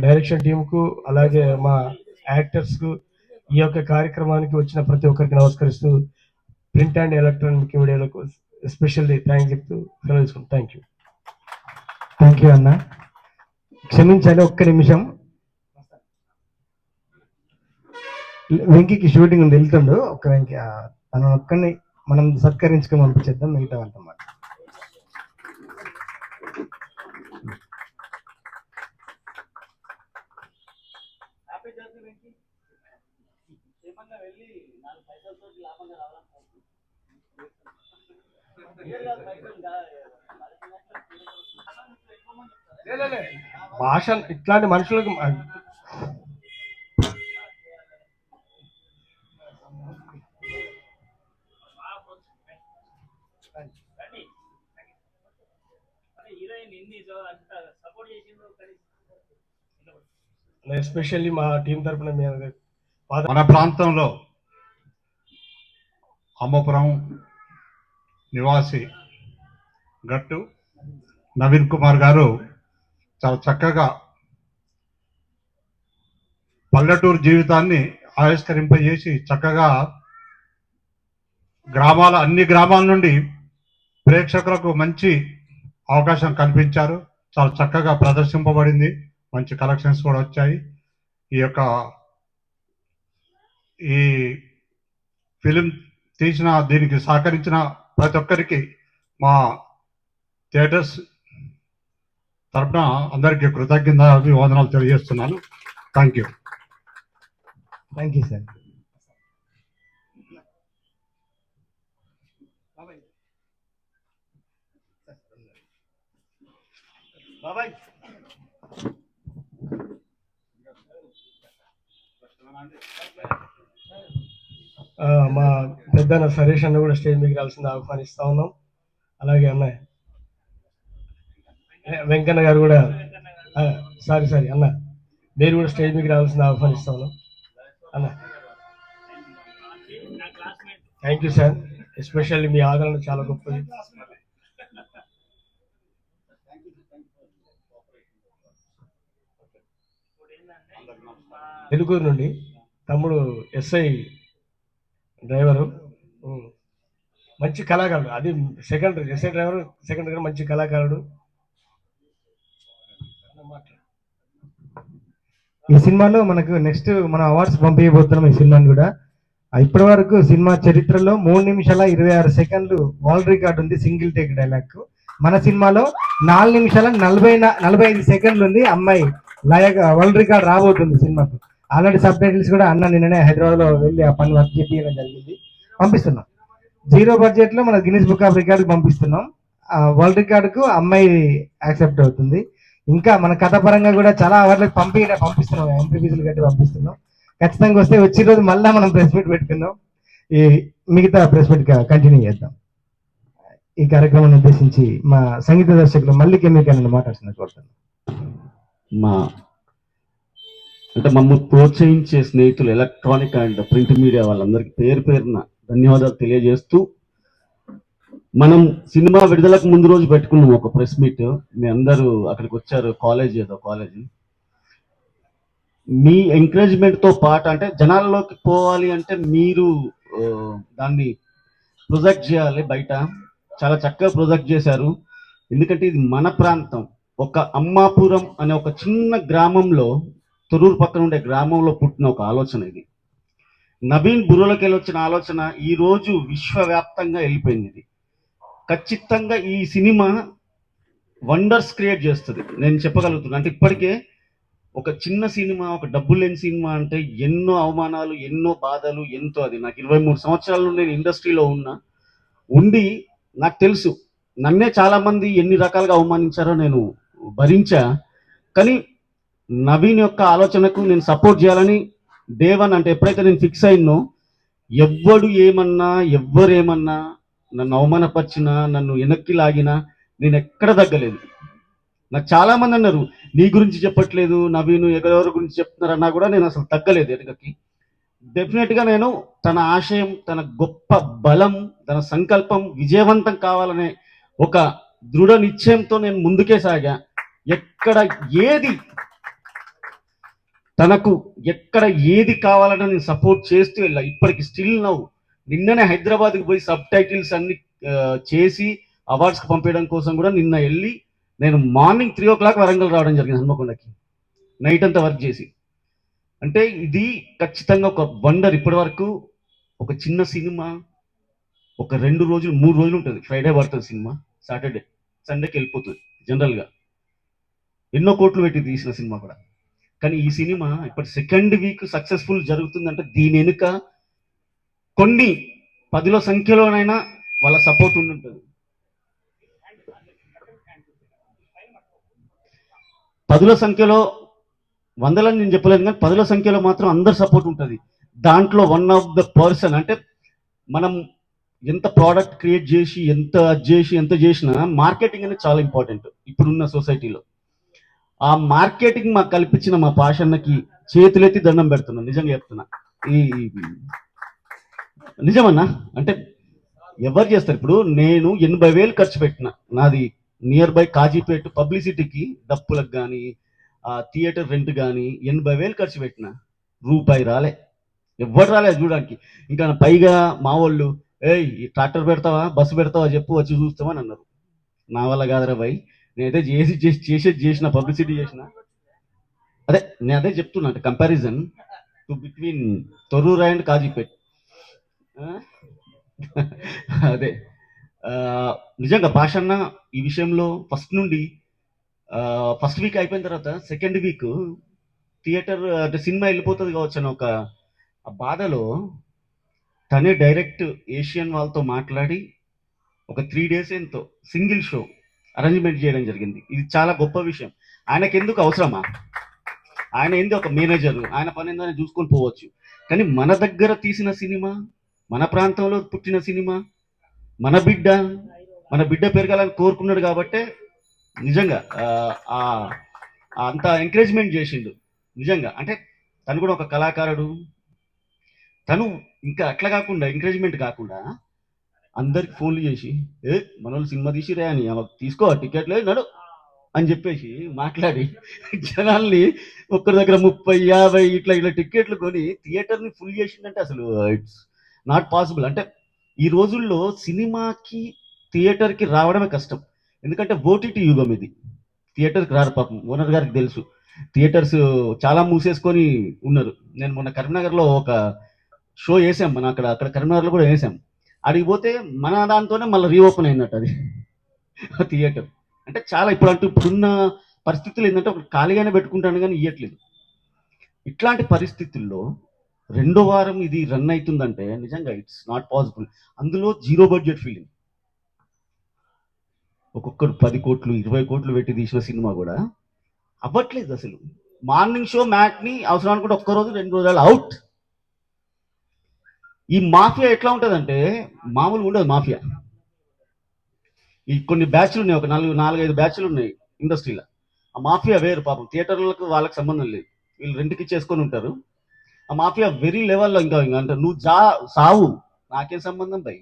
డైరెక్షన్ టీంకు అలాగే మా యాక్టర్స్ కు ఈ యొక్క కార్యక్రమానికి వచ్చిన ప్రతి ఒక్కరికి నమస్కరిస్తూ ప్రింట్ అండ్ ఎలక్ట్రానిక్ మీడియాలకు ఎస్పెషల్లీ థ్యాంక్స్ చెప్తూ సెలవు తీసుకుంటాం. థ్యాంక్ యూ అన్న. క్షమించాలి, ఒక్క నిమిషం. వెంకీకి షూటింగ్ ఉంది, వెళ్తుండు. ఒక్క వెంకీ తను ఒక్కడిని మనం సత్కరించుకొని పంపించేద్దాం, మిగతా అంటమాట. భాష ఇట్లాంటి మనుషులకు ఎస్పెషల్లీ మా టీం తరఫున మన ప్రాంతంలో అమ్మపురం నివాసి గట్టు నవీన్ కుమార్ గారు చాలా చక్కగా పల్లెటూరు జీవితాన్ని ఆవిష్కరింపజేసి చక్కగా అన్ని గ్రామాల నుండి ప్రేక్షకులకు మంచి అవకాశం కల్పించారు. చాలా చక్కగా ప్రదర్శింపబడింది. మంచి కలెక్షన్స్ కూడా వచ్చాయి. ఈ ఫిలిం దీనికి సహకరించిన ప్రతి ఒక్కరికి మా థియేటర్స్ తరపున అందరికీ కృతజ్ఞతాభివందనాలు తెలియజేస్తున్నాను. Thank you. Thank you sir. మా పెద్దన్న సరేష్ అన్న కూడా స్టేజ్ మీకు రాల్సింది ఆహ్వానిస్తా ఉన్నాం. అలాగే అన్న వెంకన్న గారు కూడా సారీ అన్న మీరు కూడా స్టేజ్ మీకు రావాల్సింది ఆహ్వానిస్తా ఉన్నాం అన్న. Thank you sir. ఎస్పెషల్లీ మీ ఆదరణ చాలా గొప్పది. తెలుగూరు నుండి తమ్ముడు ఎస్ఐ డ్రైవరు, మంచి కళాకారుడు. అది సెకండరీ. ఎస్ఐ డ్రైవర్ సెకండరీ, మంచి కళాకారుడు. ఈ సినిమాలో మనకు నెక్స్ట్ మనం అవార్డ్స్ పంపించబోతున్నాం. ఈ సినిమాని కూడా ఇప్పటి వరకు సినిమా చరిత్రలో 3 నిమిషాల 26 సెకండ్లు వరల్డ్ రికార్డు ఉంది సింగిల్ టేక్ డైలాగ్. మన సినిమాలో 4 నిమిషాల 45 సెకండ్లు ఉంది. అమ్మాయి లయగా వరల్డ్ రికార్డ్ రాబోతుంది సినిమాకు. ఆల్రెడీ సబ్ టైటిల్స్ కూడా అన్న నిన్ననే హైదరాబాద్ లో వెళ్ళి ఆ పని వర్క్ చేయడం జరిగింది. పంపిస్తున్నాం. 0 బడ్జెట్ లో మన గిన్నిస్ బుక్ ఆఫ్ రికార్డ్ పంపిస్తున్నాం. వరల్డ్ రికార్డుకు అమ్మాయి యాక్సెప్ట్ అవుతుంది. ఇంకా మన కథ పరంగా కూడా చాలా అవార్డులకు పంపిస్తున్నాం. ఎంట్రీ ఫీజులు కట్టి పంపిస్తున్నాం. ఖచ్చితంగా వస్తే వచ్చే రోజు మళ్ళీ మనం ప్రెస్ మీట్ పెట్టుకుందాం. ఈ మిగతా ప్రెస్ మీట్ కంటిన్యూ చేద్దాం. ఈ కార్యక్రమాన్ని ఉద్దేశించి మా సంగీత దర్శకులు మళ్ళీ కెమికల్ మాట్లాడుతున్న కోరుతున్నాం. అంటే మమ్మల్ని ప్రోత్సహించే స్నేహితులు ఎలక్ట్రానిక్ అండ్ ప్రింట్ మీడియా వాళ్ళందరికీ పేరు పేరున ధన్యవాదాలు తెలియజేస్తూ, మనం సినిమా విడుదలకు ముందు రోజు పెట్టుకున్నాం ఒక ప్రెస్ మీట్. మీ అందరూ అక్కడికి వచ్చారు. ఏదో కాలేజ్. మీ ఎంకరేజ్మెంట్తో పాటు అంటే జనాల్లోకి పోవాలి అంటే మీరు దాన్ని ప్రొజెక్ట్ చేయాలి. బయట చాలా చక్కగా ప్రొజెక్ట్ చేశారు. ఎందుకంటే ఇది మన ప్రాంతం. ఒక అమ్మాపురం అనే ఒక చిన్న గ్రామంలో, తొర్రూరు పక్కన ఉండే గ్రామంలో పుట్టిన ఒక ఆలోచన ఇది. నవీన్ బుర్రలోకి వెళ్ళి వచ్చిన ఆలోచన ఈరోజు విశ్వవ్యాప్తంగా వెళ్ళిపోయింది. ఇది ఖచ్చితంగా ఈ సినిమా వండర్స్ క్రియేట్ చేస్తుంది, నేను చెప్పగలుగుతున్నాను. అంటే ఇప్పటికే ఒక చిన్న సినిమా, ఒక డబ్బు లేని సినిమా అంటే ఎన్నో అవమానాలు, ఎన్నో బాధలు, ఎంతో. అది నాకు 23 సంవత్సరాలు నేను ఇండస్ట్రీలో ఉండి నాకు తెలుసు. నన్నే చాలామంది ఎన్ని రకాలుగా అవమానించారో నేను భరించా. కానీ నవీన్ యొక్క ఆలోచనకు నేను సపోర్ట్ చేయాలని డే 1 అంటే ఎప్పుడైతే నేను ఫిక్స్ అయినో, ఎవ్వరేమన్నా నన్ను అవమానపరిచినా, నన్ను వెనక్కి లాగినా నేను ఎక్కడ తగ్గలేదు. నాకు చాలా మంది అన్నారు నీ గురించి చెప్పట్లేదు నవీన్, ఎవరెవరి గురించి చెప్తున్నారన్నా కూడా నేను అసలు తగ్గలేదు వెనకకి. డెఫినెట్గా నేను తన ఆశయం, తన గొప్ప బలం, తన సంకల్పం విజయవంతం కావాలనే ఒక దృఢ నిశ్చయంతో నేను ముందుకే సాగా. ఎక్కడ ఏది కావాలని నేను సపోర్ట్ చేస్తూ వెళ్ళా. ఇప్పటికి స్టిల్ నౌ. నిన్ననే హైదరాబాద్కి పోయి సబ్ టైటిల్స్ అన్ని చేసి అవార్డ్స్కి పంపించడం కోసం కూడా నిన్న వెళ్ళి నేను మార్నింగ్ 3 o'clock వరంగల్ రావడం జరిగింది, హన్మకొండకి. నైట్ అంతా వర్క్ చేసి. అంటే ఇది ఖచ్చితంగా ఒక వండర్. ఇప్పటి వరకు ఒక చిన్న సినిమా ఒక 2 రోజులు 3 రోజులు ఉంటుంది. ఫ్రైడే పడుతుంది సినిమా, సాటర్డే సండేకి వెళ్ళిపోతుంది జనరల్గా. ఎన్నో కోట్లు పెట్టి తీసిన సినిమా కూడా. కానీ ఈ సినిమా ఇప్పుడు 2nd వీక్ సక్సెస్ఫుల్ జరుగుతుందంటే దీని వెనుక కొన్ని 10ల సంఖ్యలోనైనా వాళ్ళ సపోర్ట్ ఉండుంటుంది. 10ల సంఖ్యలో, 100లని నేను చెప్పలేదు కానీ 10ల సంఖ్యలో మాత్రం అందరు సపోర్ట్ ఉంటుంది. దాంట్లో వన్ ఆఫ్ ద పర్సన్. అంటే మనం ఎంత ప్రోడక్ట్ క్రియేట్ చేసి ఎంత చేసినా మార్కెటింగ్ అనేది చాలా ఇంపార్టెంట్ ఇప్పుడున్న సొసైటీలో. ఆ మార్కెటింగ్ మాకు కల్పించిన మా పాషన్నకి చేతులెత్తి దండం పెడుతున్నాను. నిజంగా చెప్తున్నా. నిజమన్నా. అంటే ఎవరు చేస్తారు? ఇప్పుడు నేను 80,000 ఖర్చు పెట్టిన. నాది నియర్ బై కాజీపేట పబ్లిసిటీకి, డప్పులకు కానీ, థియేటర్ రెంట్ కానీ 80,000 ఖర్చు పెట్టిన. రూపాయి రాలే. ఎవ్వరు రాలేదు చూడడానికి. ఇంకా పైగా మా వాళ్ళు, ఏయ్ ఈ ట్రాక్టర్ పెడతావా, బస్సు పెడతావా చెప్పు, వచ్చి చూస్తామని అన్నారు. నా వల్ల కాదురా భయ్, నేనైతే చేసేది చేసిన, పబ్లిసిటీ చేసిన. అదే నేను అదే చెప్తున్నా, అంటే comparison to between Torrur and Kazipet. ఆ? అదే ఆ, నిజంగా భాషన్న ఈ విషయంలో ఫస్ట్ నుండి, ఫస్ట్ వీక్ అయిపోయిన తర్వాత సెకండ్ వీక్ థియేటర్ అంటే సినిమా వెళ్ళిపోతుంది కావచ్చు అని ఒక ఆ బాధలో తనే డైరెక్ట్ ఏషియన్ వాళ్ళతో మాట్లాడి ఒక 3 days ఎంతో సింగిల్ షో అరేంజ్మెంట్ చేయడం జరిగింది. ఇది చాలా గొప్ప విషయం. ఆయనకి ఎందుకు అవసరమా? ఆయన ఏంది ఒక మేనేజర్, ఆయన పని ఏందో ఆయన చూసుకొని పోవచ్చు. కానీ మన దగ్గర తీసిన సినిమా, మన ప్రాంతంలో పుట్టిన సినిమా, మన బిడ్డ మన బిడ్డ పెరగాలని కోరుకున్నాడు కాబట్టే నిజంగా ఆ అంత ఎంకరేజ్మెంట్ చేసిండు. నిజంగా అంటే తను కూడా ఒక కళాకారుడు. తను ఇంకా అట్లా కాకుండా, ఎంకరేజ్మెంట్ కాకుండా అందరికి ఫోన్లు చేసి, మన వాళ్ళు సినిమా తీసిరే అని, తీసుకో టికెట్లే నడు అని చెప్పేసి మాట్లాడి జనాల్ని ఒక్కరి దగ్గర 30, 50 ఇట్లా ఇట్లా టికెట్లు కొని థియేటర్ని ఫుల్ చేసిందంటే అసలు ఇట్స్ నాట్ పాసిబుల్. అంటే ఈ రోజుల్లో సినిమాకి థియేటర్కి రావడమే కష్టం. ఎందుకంటే ఓటీటీ యుగం ఇది. థియేటర్కి రారు పాపం, ఓనర్ గారికి తెలుసు. థియేటర్స్ చాలా మూసేసుకొని ఉన్నారు. నేను మొన్న కరీంనగర్లో ఒక షో వేసాం, మన అక్కడ కరీంనగర్లో కూడా వేసాం. అడిగి పోతే మన దాంతోనే మళ్ళీ రీఓపెన్ అయిందట అది థియేటర్. అంటే చాలా ఇప్పుడున్న పరిస్థితులు ఏంటంటే ఒక ఖాళీగానే పెట్టుకుంటాను కానీ ఇవ్వట్లేదు. ఇట్లాంటి పరిస్థితుల్లో రెండో వారం ఇది రన్ అవుతుందంటే నిజంగా ఇట్స్ నాట్ పాసిబుల్. అందులో 0 బడ్జెట్ ఫిలిం, ఒక్కొక్కరు 10 కోట్లు 20 కోట్లు పెట్టి తీసిన సినిమా కూడా అవ్వట్లేదు అసలు. మార్నింగ్ షో మ్యాట్ని అవసరం అనుకుంటే ఒక్కరోజు 2 రోజులు అవుట్. ఈ మాఫియా ఎట్లా ఉంటుందంటే మామూలుగా ఉండదు మాఫియా. ఈ కొన్ని బ్యాచ్లు ఉన్నాయి, ఒక 4-5 బ్యాచ్లు ఉన్నాయి ఇండస్ట్రీలో. ఆ మాఫియా వేరు పాపం, థియేటర్లకు వాళ్ళకి సంబంధం లేదు, వీళ్ళు రెంట్కి చేసుకొని ఉంటారు. ఆ మాఫియా వెరీ లెవెల్లో ఇంకా అంటే నువ్వు సావు, నాకేం సంబంధం భయ్,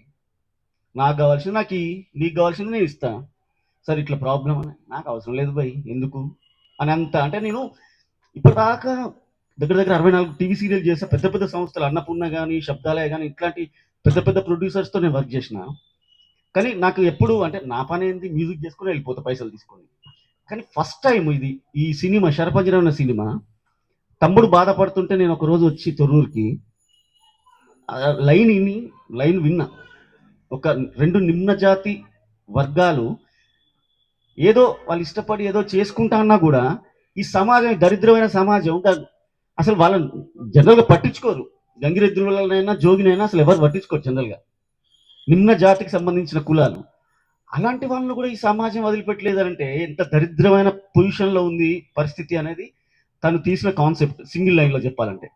నాకు కావాల్సింది నాకు, నీకు కావాల్సింది నేను ఇస్తా. సరే ఇట్లా ప్రాబ్లం అని, నాకు అవసరం లేదు భయ్ ఎందుకు అని అంత. అంటే నేను ఇప్పటిదాకా దగ్గర 64 టీవీ సీరియల్ చేసే పెద్ద పెద్ద సంస్థలు, అన్నపూర్ణ కానీ, శబ్దాలయ కానీ, ఇట్లాంటి పెద్ద పెద్ద ప్రొడ్యూసర్స్తో నేను వర్క్ చేసిన. కానీ నాకు ఎప్పుడు అంటే నా పని ఏంది, మ్యూజిక్ చేసుకుని వెళ్ళిపోతా పైసలు తీసుకొని. కానీ ఫస్ట్ టైం ఇది, ఈ సినిమా శరపంజరం అన్న సినిమా, తమ్ముడు బాధపడుతుంటే నేను ఒక రోజు వచ్చి తొర్రూరుకి లైన్ విన్నా. ఒక 2 నిమ్న జాతి వర్గాలు ఏదో వాళ్ళు ఇష్టపడి ఏదో చేసుకుంటా అన్నా కూడా ఈ సమాజం, దరిద్రమైన సమాజం అసలు వాళ్ళని జనరల్గా పట్టించుకోరు. గంగిరెద్దులైనా జోగినైనా అసలు ఎవరు పట్టించుకోరు జనరల్గా, నిమ్న జాతికి సంబంధించిన కులాలు. అలాంటి వాళ్ళను కూడా ఈ సమాజం వదిలిపెట్టలేదంటే ఎంత దరిద్రమైన పొజిషన్లో ఉంది పరిస్థితి అనేది తను తీసిన కాన్సెప్ట్ సింగిల్ లైన్లో చెప్పాలంటే.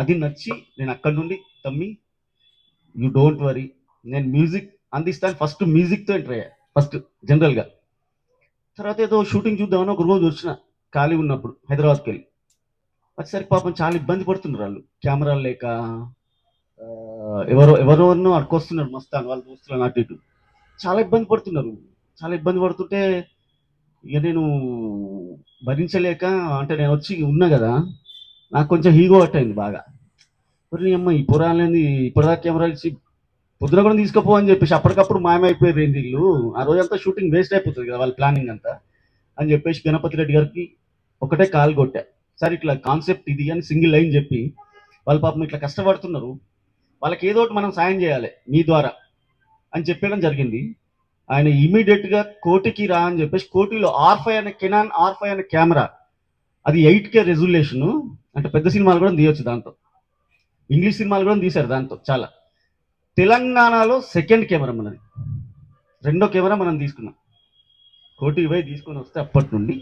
అది నచ్చి నేను అక్కడి నుండి, తమ్మి యూ డోంట్ వరీ, నేను మ్యూజిక్ అందిస్తాను. ఫస్ట్ మ్యూజిక్తో ఎంటర్ అయ్యా ఫస్ట్ జనరల్గా. తర్వాత ఏదో షూటింగ్ చూద్దామని ఒక రోజు వచ్చిన ఖాళీ ఉన్నప్పుడు హైదరాబాద్కి వెళ్ళి వచ్చేసరికి పాపం చాలా ఇబ్బంది పడుతున్నారు వాళ్ళు, కెమెరాలు లేక ఎవరెవరినో అడుకొస్తున్నారు మస్తాను వాళ్ళు చూస్తున్నారు అటు ఇటు, చాలా ఇబ్బంది పడుతున్నారు. చాలా ఇబ్బంది పడుతుంటే ఇక నేను భరించలేక, అంటే నేను వచ్చి ఉన్నా కదా, నాకు కొంచెం హీగో అట్టయింది బాగా. మరి అమ్మ ఈ పురాణాలని ఇప్పటిదాకా కెమెరాలు ఇచ్చి పొద్దున కూడా తీసుకుపో అని చెప్పేసి అప్పటికప్పుడు మాయమైపోయారు ఏంది వీళ్ళు, ఆ రోజంతా షూటింగ్ వేస్ట్ అయిపోతుంది కదా వాళ్ళ ప్లానింగ్ అంతా అని చెప్పేసి గణపతి రెడ్డి గారికి ఒకటే కాల్ కొట్టా. సార్ ఇట్లా కాన్సెప్ట్ ఇది అని సింగిల్ లైన్ చెప్పి, వాళ్ళ పాపం ఇట్లా కష్టపడుతున్నారు, వాళ్ళకి ఏదో ఒకటి మనం సాయం చేయాలి మీ ద్వారా అని చెప్పడం జరిగింది. ఆయన ఇమీడియట్గా కోటికి రా అని చెప్పేసి, కోటిలో R5 అనే కెనాన్ R5 అనే కెమెరా, అది 8K రెజల్యూషన్, అంటే పెద్ద సినిమాలు కూడా తీయొచ్చు దాంతో, ఇంగ్లీష్ సినిమాలు కూడా తీశారు దాంతో చాలా. తెలంగాణలో సెకండ్ కెమెరా మనది, రెండో కెమెరా మనం తీసుకున్నాం. కోటి పోయి తీసుకొని వస్తే అప్పటి నుండి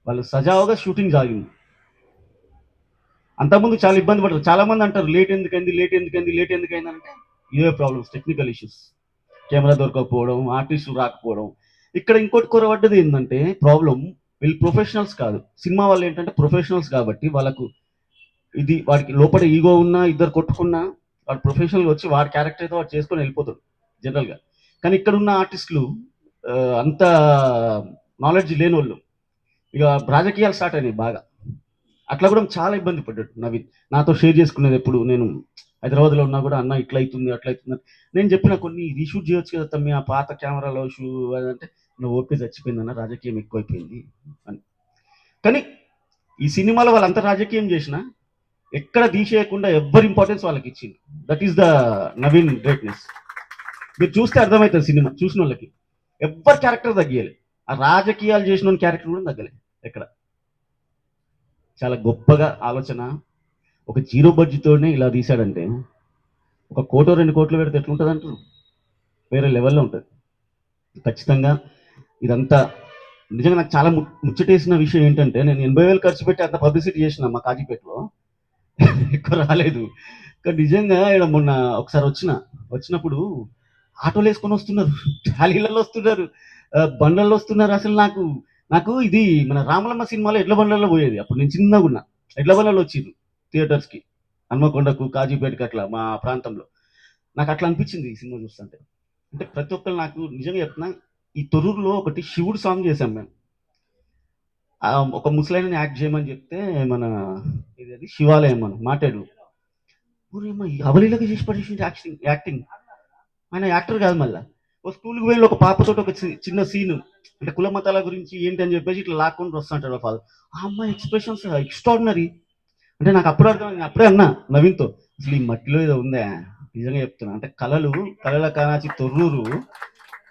వాళ్ళు సజావుగా షూటింగ్ సాగింది. అంతకుముందు చాలా ఇబ్బంది పడతారు. చాలా మంది అంటారు లేట్ ఎందుకైంది అంటే ఇవే ప్రాబ్లమ్స్, టెక్నికల్ ఇష్యూస్, కెమెరా దొరకకపోవడం, ఆర్టిస్టులు రాకపోవడం. ఇక్కడ ఇంకోటి కొరవడ్డది ఏంటంటే ప్రాబ్లం, వీళ్ళు ప్రొఫెషనల్స్ కాదు. సినిమా వాళ్ళు ఏంటంటే ప్రొఫెషనల్స్ కాబట్టి వాళ్ళకు ఇది, వాడికి లోపల ఈగో ఉన్నా, ఇద్దరు కొట్టుకున్నా వాడు ప్రొఫెషనల్గా వచ్చి వాడి క్యారెక్టర్ అయితే వాడు చేసుకొని వెళ్ళిపోతాడు జనరల్గా. కానీ ఇక్కడ ఉన్న ఆర్టిస్టులు అంత నాలెడ్జ్ లేని వాళ్ళు, ఇక రాజకీయాలు స్టార్ట్ అయినాయి బాగా. అట్లా కూడా చాలా ఇబ్బంది పడ్డాడు నవీన్. నాతో షేర్ చేసుకునేది ఎప్పుడు నేను హైదరాబాద్లో ఉన్నా కూడా, అన్న ఇట్లా అవుతుంది అట్లా అవుతుంది అని. నేను చెప్పిన కొన్ని రీషూట్ చేయొచ్చు కదా తమ్మి, ఆ పాత కెమెరాలో అదంటే నువ్వు ఓకే చచ్చిపోయిందన్న, రాజకీయం ఎక్కువైపోయింది అని. కానీ ఈ సినిమాలో వాళ్ళంతా రాజకీయం చేసినా ఎక్కడ తీసేయకుండా ఎవ్వరి ఇంపార్టెన్స్ వాళ్ళకి ఇచ్చింది. That is the Naveen greatness. మీరు చూస్తే అర్థమవుతుంది సినిమా చూసిన వాళ్ళకి. ఎవ్వరి క్యారెక్టర్ తగ్గియాలి, ఆ రాజకీయాలు చేసిన క్యారెక్టర్ కూడా తగ్గలే ఎక్కడ. చాలా గొప్పగా ఆలోచన. ఒక జీరో బడ్జెట్తోనే ఇలా తీశాడంటే, ఒక కోటో 2 కోట్లు పెడితే ఎట్లుంటుంది అంటారు, వేరే లెవెల్లో ఉంటుంది ఖచ్చితంగా. ఇదంతా నిజంగా నాకు చాలా ముచ్చటేసిన విషయం ఏంటంటే, నేను 80,000 ఖర్చు పెట్టి అంత పబ్లిసిటీ చేసిన మా కాజీపేటలో ఎక్కువ రాలేదు. కానీ నిజంగా ఇక్కడ మొన్న ఒకసారి వచ్చినప్పుడు ఆటోలు వేసుకొని వస్తున్నారు, ట్రాలీలలో వస్తున్నారు, బండ్లలో వస్తున్నారు. అసలు నాకు నాకు ఇది మన రామలమ్మ సినిమాలో ఎడ్ల బండ్లలో పోయేది. అప్పుడు నేను చిన్నగా ఉన్నా, ఎడ్ల బండ్లలో వచ్చింది థియేటర్స్కి, హన్మకొండకు కాజీపేటకు అట్లా మా ప్రాంతంలో. నాకు అట్లా అనిపించింది ఈ సినిమా చూస్తుంటే. అంటే ప్రతి ఒక్కరు నాకు నిజంగా చెప్తున్నా, ఈ తొర్రూరులో ఒకటి శివుడు సాంగ్ చేశాం మేము. ఒక ముసలాయనని యాక్ట్ చేయమని చెప్తే, మన ఇది శివాలయం మనం మాట్లాడు అవలీలగా చేసి పడేసి యాక్టింగ్. ఆయన యాక్టర్ కాదు, మళ్ళీ ఒక స్కూల్కి వెళ్ళి ఒక పాపతో ఒక చిన్న సీను, అంటే కుల మతాల గురించి ఏంటి అని చెప్పేసి ఇట్లా లాక్కొని వస్తుంటాడు ఫాదర్. ఆ అమ్మాయి ఎక్స్ప్రెషన్స్ ఎక్స్ట్రాడినరీ. అంటే నాకు అప్పుడు అర్థం, నేను అప్పుడే అన్నా నవీన్తో, అసలు ఈ మట్టిలో ఏదో ఉందా, నిజంగా చెప్తున్నా. అంటే కళల కానాచి తొర్రూరు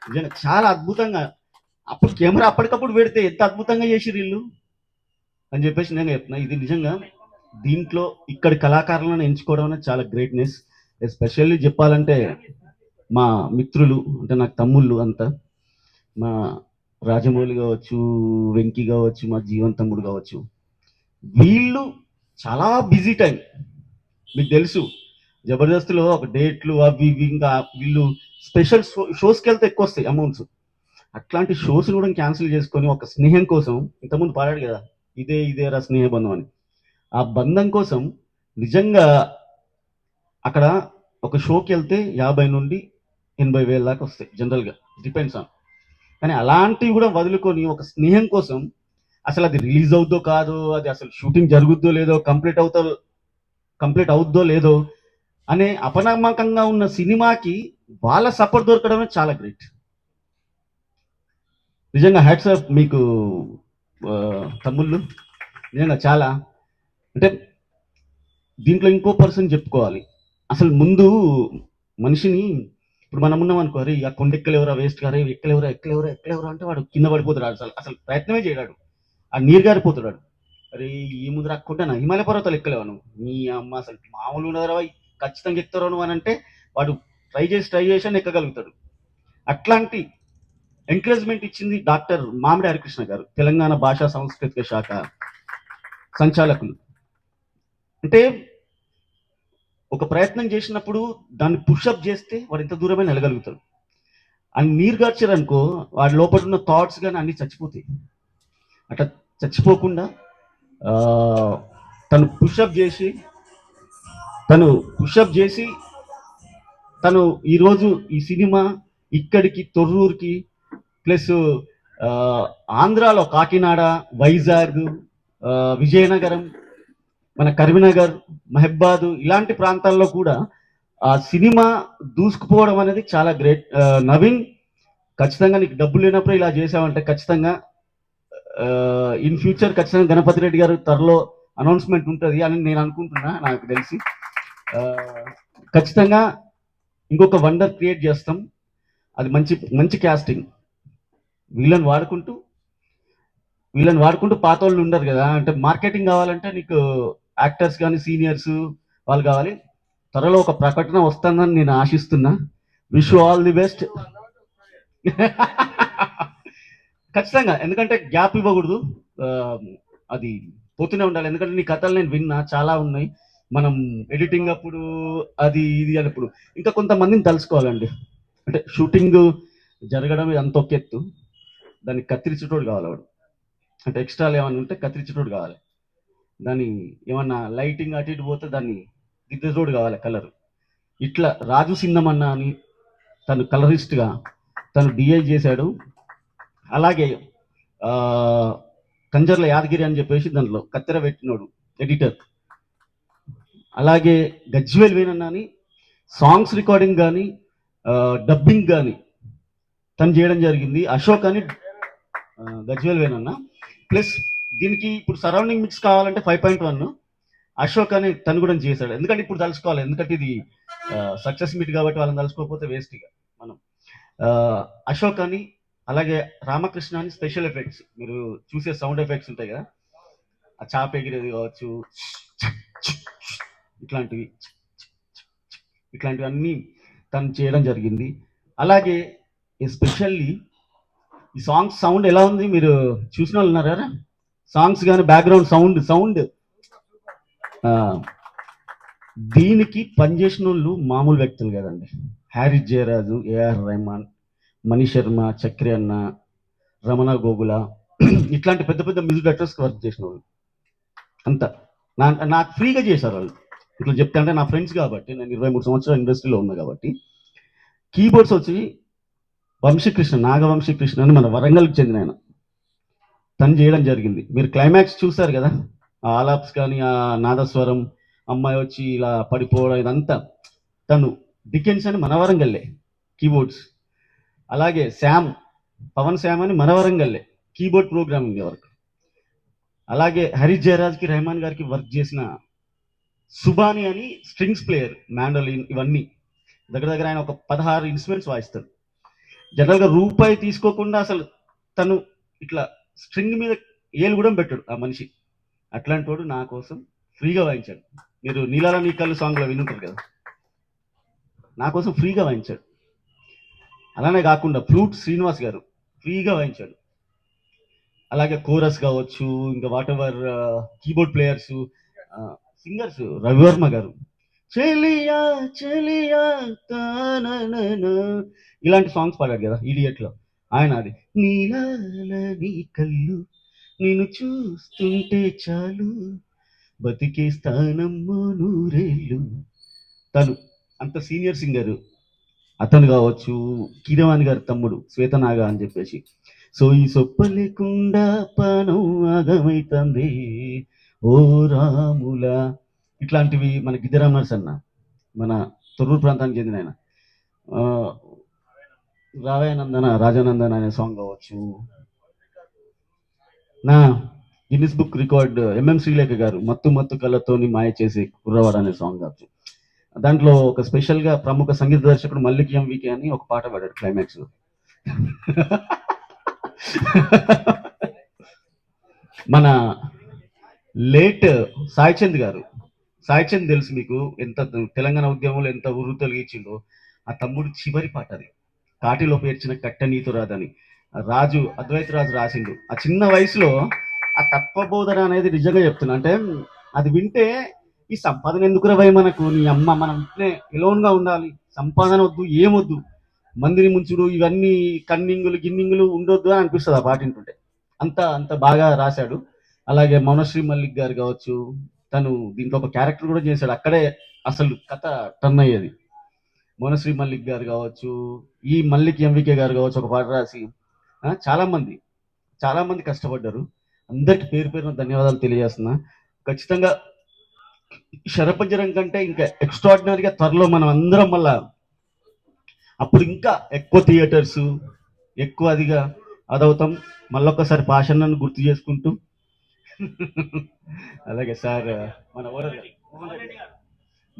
నిజంగా చాలా అద్భుతంగా. అప్పుడు కెమెరా అప్పటికప్పుడు పెడితే ఎంత అద్భుతంగా చేసిర్రు వీళ్ళు అని చెప్పేసి నిజంగా చెప్తున్నా. ఇది నిజంగా దీంట్లో ఇక్కడి కళాకారులను ఎంచుకోవడం అనేది చాలా గ్రేట్నెస్. ఎస్పెషల్లీ చెప్పాలంటే మా మిత్రులు, అంటే నాకు తమ్ముళ్ళు అంతా, మా రాజమౌళి కావచ్చు, వెంకీ కావచ్చు, మా జీవన్ తమ్ముడు కావచ్చు, వీళ్ళు చాలా బిజీ టైం. మీకు తెలుసు జబర్దస్త్లో ఒక డేట్లు అవి ఇవి, ఇంకా వీళ్ళు స్పెషల్ షోస్కి వెళ్తే ఎక్కువ వస్తాయి అమౌంట్స్. అట్లాంటి షోస్ కూడా క్యాన్సిల్ చేసుకొని ఒక స్నేహం కోసం, ఇంతకుముందు పాడాడు కదా ఇదేరా స్నేహ బంధం అని, ఆ బంధం కోసం నిజంగా అక్కడ ఒక షోకి వెళ్తే 50 నుండి 80,000 దాకా వస్తాయి జనరల్గా, డిపెండ్స్ ఆన్. కానీ అలాంటివి కూడా వదులుకొని ఒక స్నేహం కోసం, అసలు అది రిలీజ్ అవుద్దో కాదో, అది అసలు షూటింగ్ జరుగుద్దో లేదో, కంప్లీట్ అవుద్దో లేదో అనే అపనమ్మకంగా ఉన్న సినిమాకి వాళ్ళ సపోర్ట్ దొరకడమే చాలా గ్రేట్. నిజంగా హ్యాట్స్ ఆఫ్ మీకు తమ్ముళ్ళు. నిజంగా చాలా, అంటే దీంట్లో ఇంకో పర్సన్ చెప్పుకోవాలి. అసలు ముందు మనిషిని, ఇప్పుడు మనం ఉన్నాం అనుకో, అరే ఆ కొండెక్కలేవరా వేస్ట్ గారే, ఎక్కలేవరా అంటే వాడు కింద పడిపోతాడు. అసలు ప్రయత్నమే చేయడాడు, ఆ నీరు గారిపోతున్నాడు. అరే ఈ ముందు రాకుంటానా హిమాలయ పర్వతాలు ఎక్కలేవా నువ్వు, నీ అమ్మ అసలు మామూలు ఉన్నదరా, ఖచ్చితంగా ఎక్కుతారు నువ్వు అని అంటే వాడు ట్రై చేసి అని ఎక్కగలుగుతాడు. అట్లాంటి ఎంకరేజ్మెంట్ ఇచ్చింది డాక్టర్ మామిడి హరికృష్ణ గారు, తెలంగాణ భాషా సాంస్కృతిక శాఖ సంచాలకులు. అంటే ఒక ప్రయత్నం చేసినప్పుడు దాన్ని పుషప్ చేస్తే వాడు ఎంత దూరమే వెళ్ళగలుగుతాడు. అని నీరు గార్చారనుకో, వాడి లోపల ఉన్న థాట్స్ కానీ అన్ని చచ్చిపోతాయి. అట్లా చచ్చిపోకుండా తను పుషప్ చేసి తను ఈరోజు ఈ సినిమా ఇక్కడికి తొర్రూరుకి ప్లస్ ఆంధ్రాలో కాకినాడ, వైజాగ్, విజయనగరం, మన కరీంనగర్, మహబాద్ ఇలాంటి ప్రాంతాల్లో కూడా ఆ సినిమా దూసుకుపోవడం అనేది చాలా గ్రేట్. నవీన్, ఖచ్చితంగా నీకు డబ్బులు లేనప్పుడు ఇలా చేసావంటే ఖచ్చితంగా ఇన్ ఫ్యూచర్ ఖచ్చితంగా గణపతి రెడ్డి గారు త్వరలో అనౌన్స్మెంట్ ఉంటుంది అని నేను అనుకుంటున్నా. నాకు తెలిసి ఖచ్చితంగా ఇంకొక వండర్ క్రియేట్ చేస్తాం. అది మంచి క్యాస్టింగ్. వీళ్ళని వాడుకుంటూ పాత వాళ్ళు ఉండరు కదా, అంటే మార్కెటింగ్ కావాలంటే నీకు యాక్టర్స్ కానీ సీనియర్స్ వాళ్ళు కావాలి. త్వరలో ఒక ప్రకటన వస్తుందని నేను ఆశిస్తున్నా. Wish you all the best. ఖచ్చితంగా, ఎందుకంటే గ్యాప్ ఇవ్వకూడదు, అది పోతూనే ఉండాలి. ఎందుకంటే నీ కథలు నేను విన్నా చాలా ఉన్నాయి. మనం ఎడిటింగ్ అప్పుడు అది ఇది అన్నప్పుడు ఇంకా కొంతమందిని తలుసుకోవాలండి. అంటే షూటింగ్ జరగడం అంత ఒక ఎత్తు, దాన్ని కత్తిరించేటోడు కావాలి వాడు. అంటే ఎక్స్ట్రాలు ఏమన్నా ఉంటే కత్తిరించేటోడు కావాలి. దాన్ని ఏమన్నా లైటింగ్ అటు ఇటు పోతే దాన్ని దిద్దేటోడు కావాలి కలర్. ఇట్లా రాజు సిన్నమన్న అని తను కలరిస్ట్గా తను డిఐ చేశాడు. అలాగే కంజర్ల యాదగిరి అని చెప్పేసి దాంట్లో కత్తెర పెట్టినోడు ఎడిటర్. అలాగే గజ్వేల్ వేణన్న అని సాంగ్స్ రికార్డింగ్ కానీ డబ్బింగ్ కానీ తను చేయడం జరిగింది. అశోక్ అని గజ్వేల్ వేణన్న. ప్లస్ దీనికి ఇప్పుడు సరౌండింగ్ మిక్స్ కావాలంటే 5.1 అశోక్ అని తను కూడా చేశాడు. ఎందుకంటే ఇప్పుడు తలుసుకోవాలి, ఎందుకంటే ఇది సక్సెస్ మీట్ కాబట్టి వాళ్ళని తలుసుకోకపోతే వేస్ట్ ఇక మనం. అశోక్ అని, అలాగే రామకృష్ణ అని స్పెషల్ ఎఫెక్ట్స్, మీరు చూసే సౌండ్ ఎఫెక్ట్స్ ఉంటాయి కదా, ఆ చాప ఎగిరేది కావచ్చు, ఇట్లాంటివన్నీ తను చేయడం జరిగింది. అలాగే ఎస్పెషల్లీ ఈ సాంగ్స్ సౌండ్ ఎలా ఉంది మీరు చూసిన వాళ్ళు ఉన్నారు కదా, సాంగ్స్ కానీ బ్యాక్గ్రౌండ్ సౌండ్ దీనికి పనిచేసిన వాళ్ళు మామూలు వ్యక్తులు కదండి. హ్యారిస్ జయరాజు, ఏఆర్ రెహమాన్, మణి శర్మ, చక్రి అన్న, రమణ గోగుల, ఇట్లాంటి పెద్ద పెద్ద మ్యూజిక్ డైరెక్టర్స్కి వర్క్ చేసిన వాళ్ళు అంతా నాకు ఫ్రీగా చేశారు వాళ్ళు. ఇట్లా చెప్తే అంటే నా ఫ్రెండ్స్ కాబట్టి, నేను 23 సంవత్సరాలు ఇండస్ట్రీలో ఉన్నా కాబట్టి. కీబోర్డ్స్ వచ్చి వంశీకృష్ణ, నాగవంశీకృష్ణ అని మన వరంగల్కి చెందిన ఆయన, తను చేయడం జరిగింది. మీరు క్లైమాక్స్ చూసారు కదా, ఆ ఆలాప్స్ కానీ ఆ నాదస్వరం, అమ్మాయి వచ్చి ఇలా పడిపోవడం, ఇదంతా తను. డికెన్స్ అని మన వరంగల్లే కీబోర్డ్స్. అలాగే పవన్ శామ్ అని మన వరంగల్లే కీబోర్డ్ ప్రోగ్రామింగ్ వర్క్. అలాగే హరీష్ జయరాజ్కి, రెహమాన్ గారికి వర్క్ చేసిన సుబాని అని స్ట్రింగ్స్ ప్లేయర్, మ్యాండోలిన్, ఇవన్నీ దగ్గర ఆయన ఒక 16 ఇన్స్ట్రుమెంట్స్ వాయిస్తాడు. జనరల్గా రూపాయి తీసుకోకుండా అసలు తను ఇట్లా స్ట్రింగ్ మీద ఏలు కూడా పెట్టాడు ఆ మనిషి. అట్లాంటి వాడు నా కోసం ఫ్రీగా వాయించాడు. మీరు నీలాల నీ కళ్ళు సాంగ్లో వినుంటారు కదా, నా కోసం ఫ్రీగా వాయించాడు. అలానే కాకుండా ఫ్లూట్ శ్రీనివాస్ గారు ఫ్రీగా వాయించాడు. అలాగే కోరస్ కావచ్చు, ఇంకా whatever keyboard players, singers, Ravivarma గారు, చెలియా చెలియా తాననన, ఇలాంటి సాంగ్స్ పాడాడు కదా ఈడియట్లో ఆయన. అది నీలాల నీ కళ్ళు నేను చూస్తుంటే చాలు బతికే స్థానమ్మో నూరేళ్ళు. తను అంత సీనియర్ సింగర్ అతను కావచ్చు. కీరవాణి గారి తమ్ముడు శ్వేతనాగ అని చెప్పేసి, సో ఈ సొప్ప లేకుండా పానం ఆగమైతుంది ఓ రాముల, ఇట్లాంటివి. మన గిద్దరామర్స్ అన్న, మన తొర్రూరు ప్రాంతానికి చెందిన ఆయన. రాజానందన అనే సాంగ్ కావచ్చు. నా Guinness book record MM Srilekha గారు మత్తు మత్తు కళ్ళతోని మాయ చేసి కుర్రవాడు అనే సాంగ్ కావచ్చు. దాంట్లో ఒక స్పెషల్గా ప్రముఖ సంగీత దర్శకుడు మల్లిక్ ఎంవికే అని ఒక పాట పాడాడు క్లైమాక్స్ లో. మన లేట్ సాయిచంద్ గారు, సాయిచంద్ తెలుసు మీకు, ఎంత తెలంగాణ ఉద్యమంలో ఎంత ఉర్రు తొలగించిందో. ఆ తమ్ముడు చివరి పాట అది, కాటిలో పేర్చిన కట్ట నీతో రాదని అద్వైత రాజు రాసిండు. ఆ చిన్న వయసులో ఆ తత్వబోధన అనేది నిజంగా చెప్తున్నా, అంటే అది వింటే ఈ సంపాదన ఎందుకు రవై మనకు, నీ అమ్మ మనం ఇట్లే ఎలోన్గా ఉండాలి, సంపాదన వద్దు, ఏమొద్దు, మందిని ముంచుడు, ఇవన్నీ కన్నింగులు గిన్నింగులు ఉండొద్దు అని అనిపిస్తుంది ఆ పాట వింటుంటే. అంత బాగా రాశాడు. అలాగే మౌనశ్రీ మల్లిక్ గారు కావచ్చు, తను దీంట్లో ఒక క్యారెక్టర్ కూడా చేశాడు, అక్కడే అసలు కథ టర్న్ అయ్యేది. మౌనశ్రీ మల్లిక్ గారు కావచ్చు, ఈ మల్లిక్ ఎంవికే గారు కావచ్చు, ఒక పాట రాసి చాలా మంది కష్టపడ్డారు. అందరికి పేరు పేరున ధన్యవాదాలు తెలియజేస్తున్నా. ఖచ్చితంగా శరపంజరం కంటే ఇంకా ఎక్స్ట్రాడినరీగా త్వరలో మనం అందరం మళ్ళా అప్పుడు ఇంకా ఎక్కువ థియేటర్స్, ఎక్కువ అదవుతాం. మళ్ళొక్కసారి పాషన్నను గుర్తు చేసుకుంటూ, అలాగే సార్ మన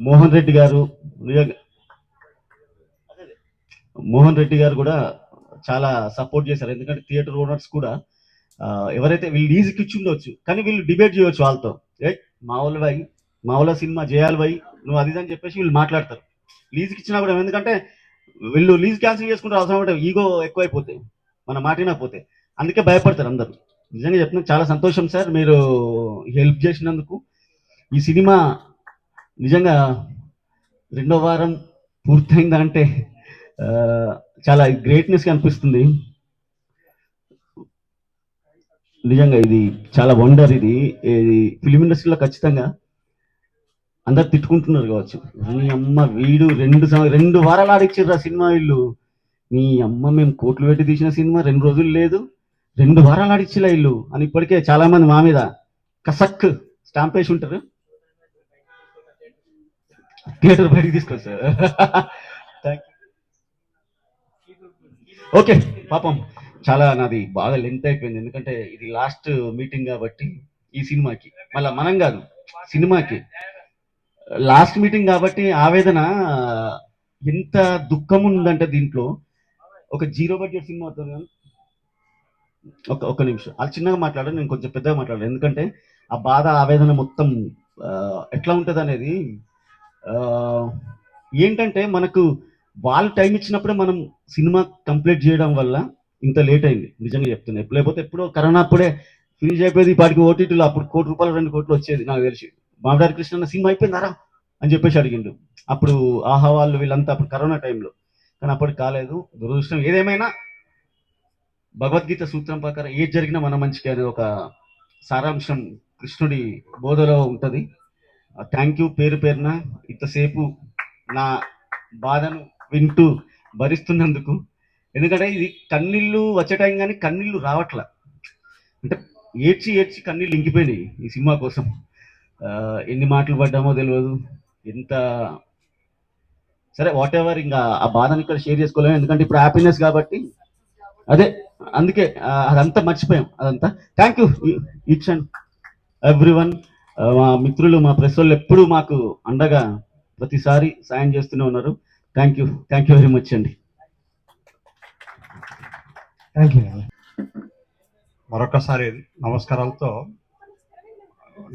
మోహన్ రెడ్డి గారు, మోహన్ రెడ్డి గారు కూడా చాలా సపోర్ట్ చేశారు. ఎందుకంటే థియేటర్ ఓనర్స్ కూడా ఎవరైతే వీళ్ళు లీజుకి ఇచ్చి ఉండొచ్చు, కానీ వీళ్ళు డిబేట్ చేయవచ్చు వాళ్ళతో, మా వాళ్ళ సినిమా చేయాలి వై నువ్వు అది అని చెప్పేసి వీళ్ళు మాట్లాడతారు. లీజుకి ఇచ్చినా కూడా, ఎందుకంటే వీళ్ళు లీజ్ క్యాన్సిల్ చేసుకుంటే అవసరం అంటే ఈగో ఎక్కువైపోతాయి మన మాట వినకపోతే, అందుకే భయపడతారు అందరు. నిజంగా చెప్తున్నా, చాలా సంతోషం సార్ మీరు హెల్ప్ చేసినందుకు. ఈ సినిమా నిజంగా 2వ వారం పూర్తయిందంటే చాలా గ్రేట్నెస్గా అనిపిస్తుంది. నిజంగా ఇది చాలా వండర్. ఇది ఫిలిం ఇండస్ట్రీలో ఖచ్చితంగా అందరు తిట్టుకుంటున్నారు కావచ్చు, నీ అమ్మ వీడు 2 వారాలు ఆడిచ్చిర్రు ఆ సినిమా, వీళ్ళు నీ అమ్మ మేము కోట్లు పెట్టి తీసిన సినిమా 2 రోజులు లేదు 2 వారాలు ఆడిచ్చిలా ఇల్లు అని ఇప్పటికే చాలా మంది మా మీద కసక్ స్టాంప్ వేసి ఉంటారు, థియేటర్ బయటికి తీసుకొస్తారు. ఓకే, పాపం చాలా నాది బాగా లెంత్ అయిపోయింది, ఎందుకంటే ఇది లాస్ట్ మీటింగ్ కాబట్టి ఈ సినిమాకి, మళ్ళీ మనం కాదు సినిమాకి లాస్ట్ మీటింగ్ కాబట్టి ఆవేదన ఎంత దుఃఖం ఉందంటే దీంట్లో. ఒక జీరో బడ్జెట్ సినిమా అవుతుంది కానీ ఒక్క నిమిషం అది చిన్నగా మాట్లాడాను, నేను కొంచెం పెద్దగా మాట్లాడాను, ఎందుకంటే ఆ బాధ ఆవేదన మొత్తం ఎట్లా ఉంటుంది అనేది. ఏంటంటే మనకు వాళ్ళు టైం ఇచ్చినప్పుడే మనం సినిమా కంప్లీట్ చేయడం వల్ల ఇంత లేట్ అయింది, నిజంగా చెప్తున్నాను. లేకపోతే ఎప్పుడో కరోనా అప్పుడే ఫినిష్ అయిపోయింది, ఇప్పటికి ఓటీటీలో అప్పుడు ₹1 2 కోట్లు వచ్చేది నాకు తెలిసి. మామిడారి కృష్ణ సినిమా అయిపోయిందారా అని చెప్పేసి అడిగిండు, అప్పుడు ఆహా వాళ్ళు వీళ్ళంతా అప్పుడు కరోనా టైంలో, కానీ అప్పటికి కాలేదు. దురదృష్టం. ఏదేమైనా భగవద్గీత సూత్రం ప్రకారం ఏది జరిగినా మన మంచికి అనే ఒక సారాంశం కృష్ణుడి బోధలో ఉంటుంది. థ్యాంక్ యూ పేరు పేరున ఇంతసేపు నా బాధను వింటూ భరిస్తున్నందుకు. ఎందుకంటే ఇది కన్నీళ్ళు వచ్చే టైం కానీ కన్నీళ్ళు రావట్లా, అంటే ఏడ్చి ఏడ్చి కన్నీళ్ళు ఇంకిపోయినాయి ఈ సినిమా కోసం. ఎన్ని మాటలు పడ్డామో తెలియదు, ఎంత సరే వాట్ ఎవర్, ఇంకా ఆ బాధను ఇక్కడ షేర్ చేసుకోలేము, ఎందుకంటే ఇప్పుడు హ్యాపీనెస్ కాబట్టి. అదే అందుకే అదంతా మర్చిపోయాం అదంతా. Thank you each and everyone. మా మిత్రులు, మా ప్రెస్ వాళ్ళు ఎప్పుడూ మాకు అండగా ప్రతిసారి సాయం చేస్తూనే ఉన్నారు. థ్యాంక్ యూ వెరీ మచ్ అండి. Thank you. మరొకసారి నమస్కారాలతో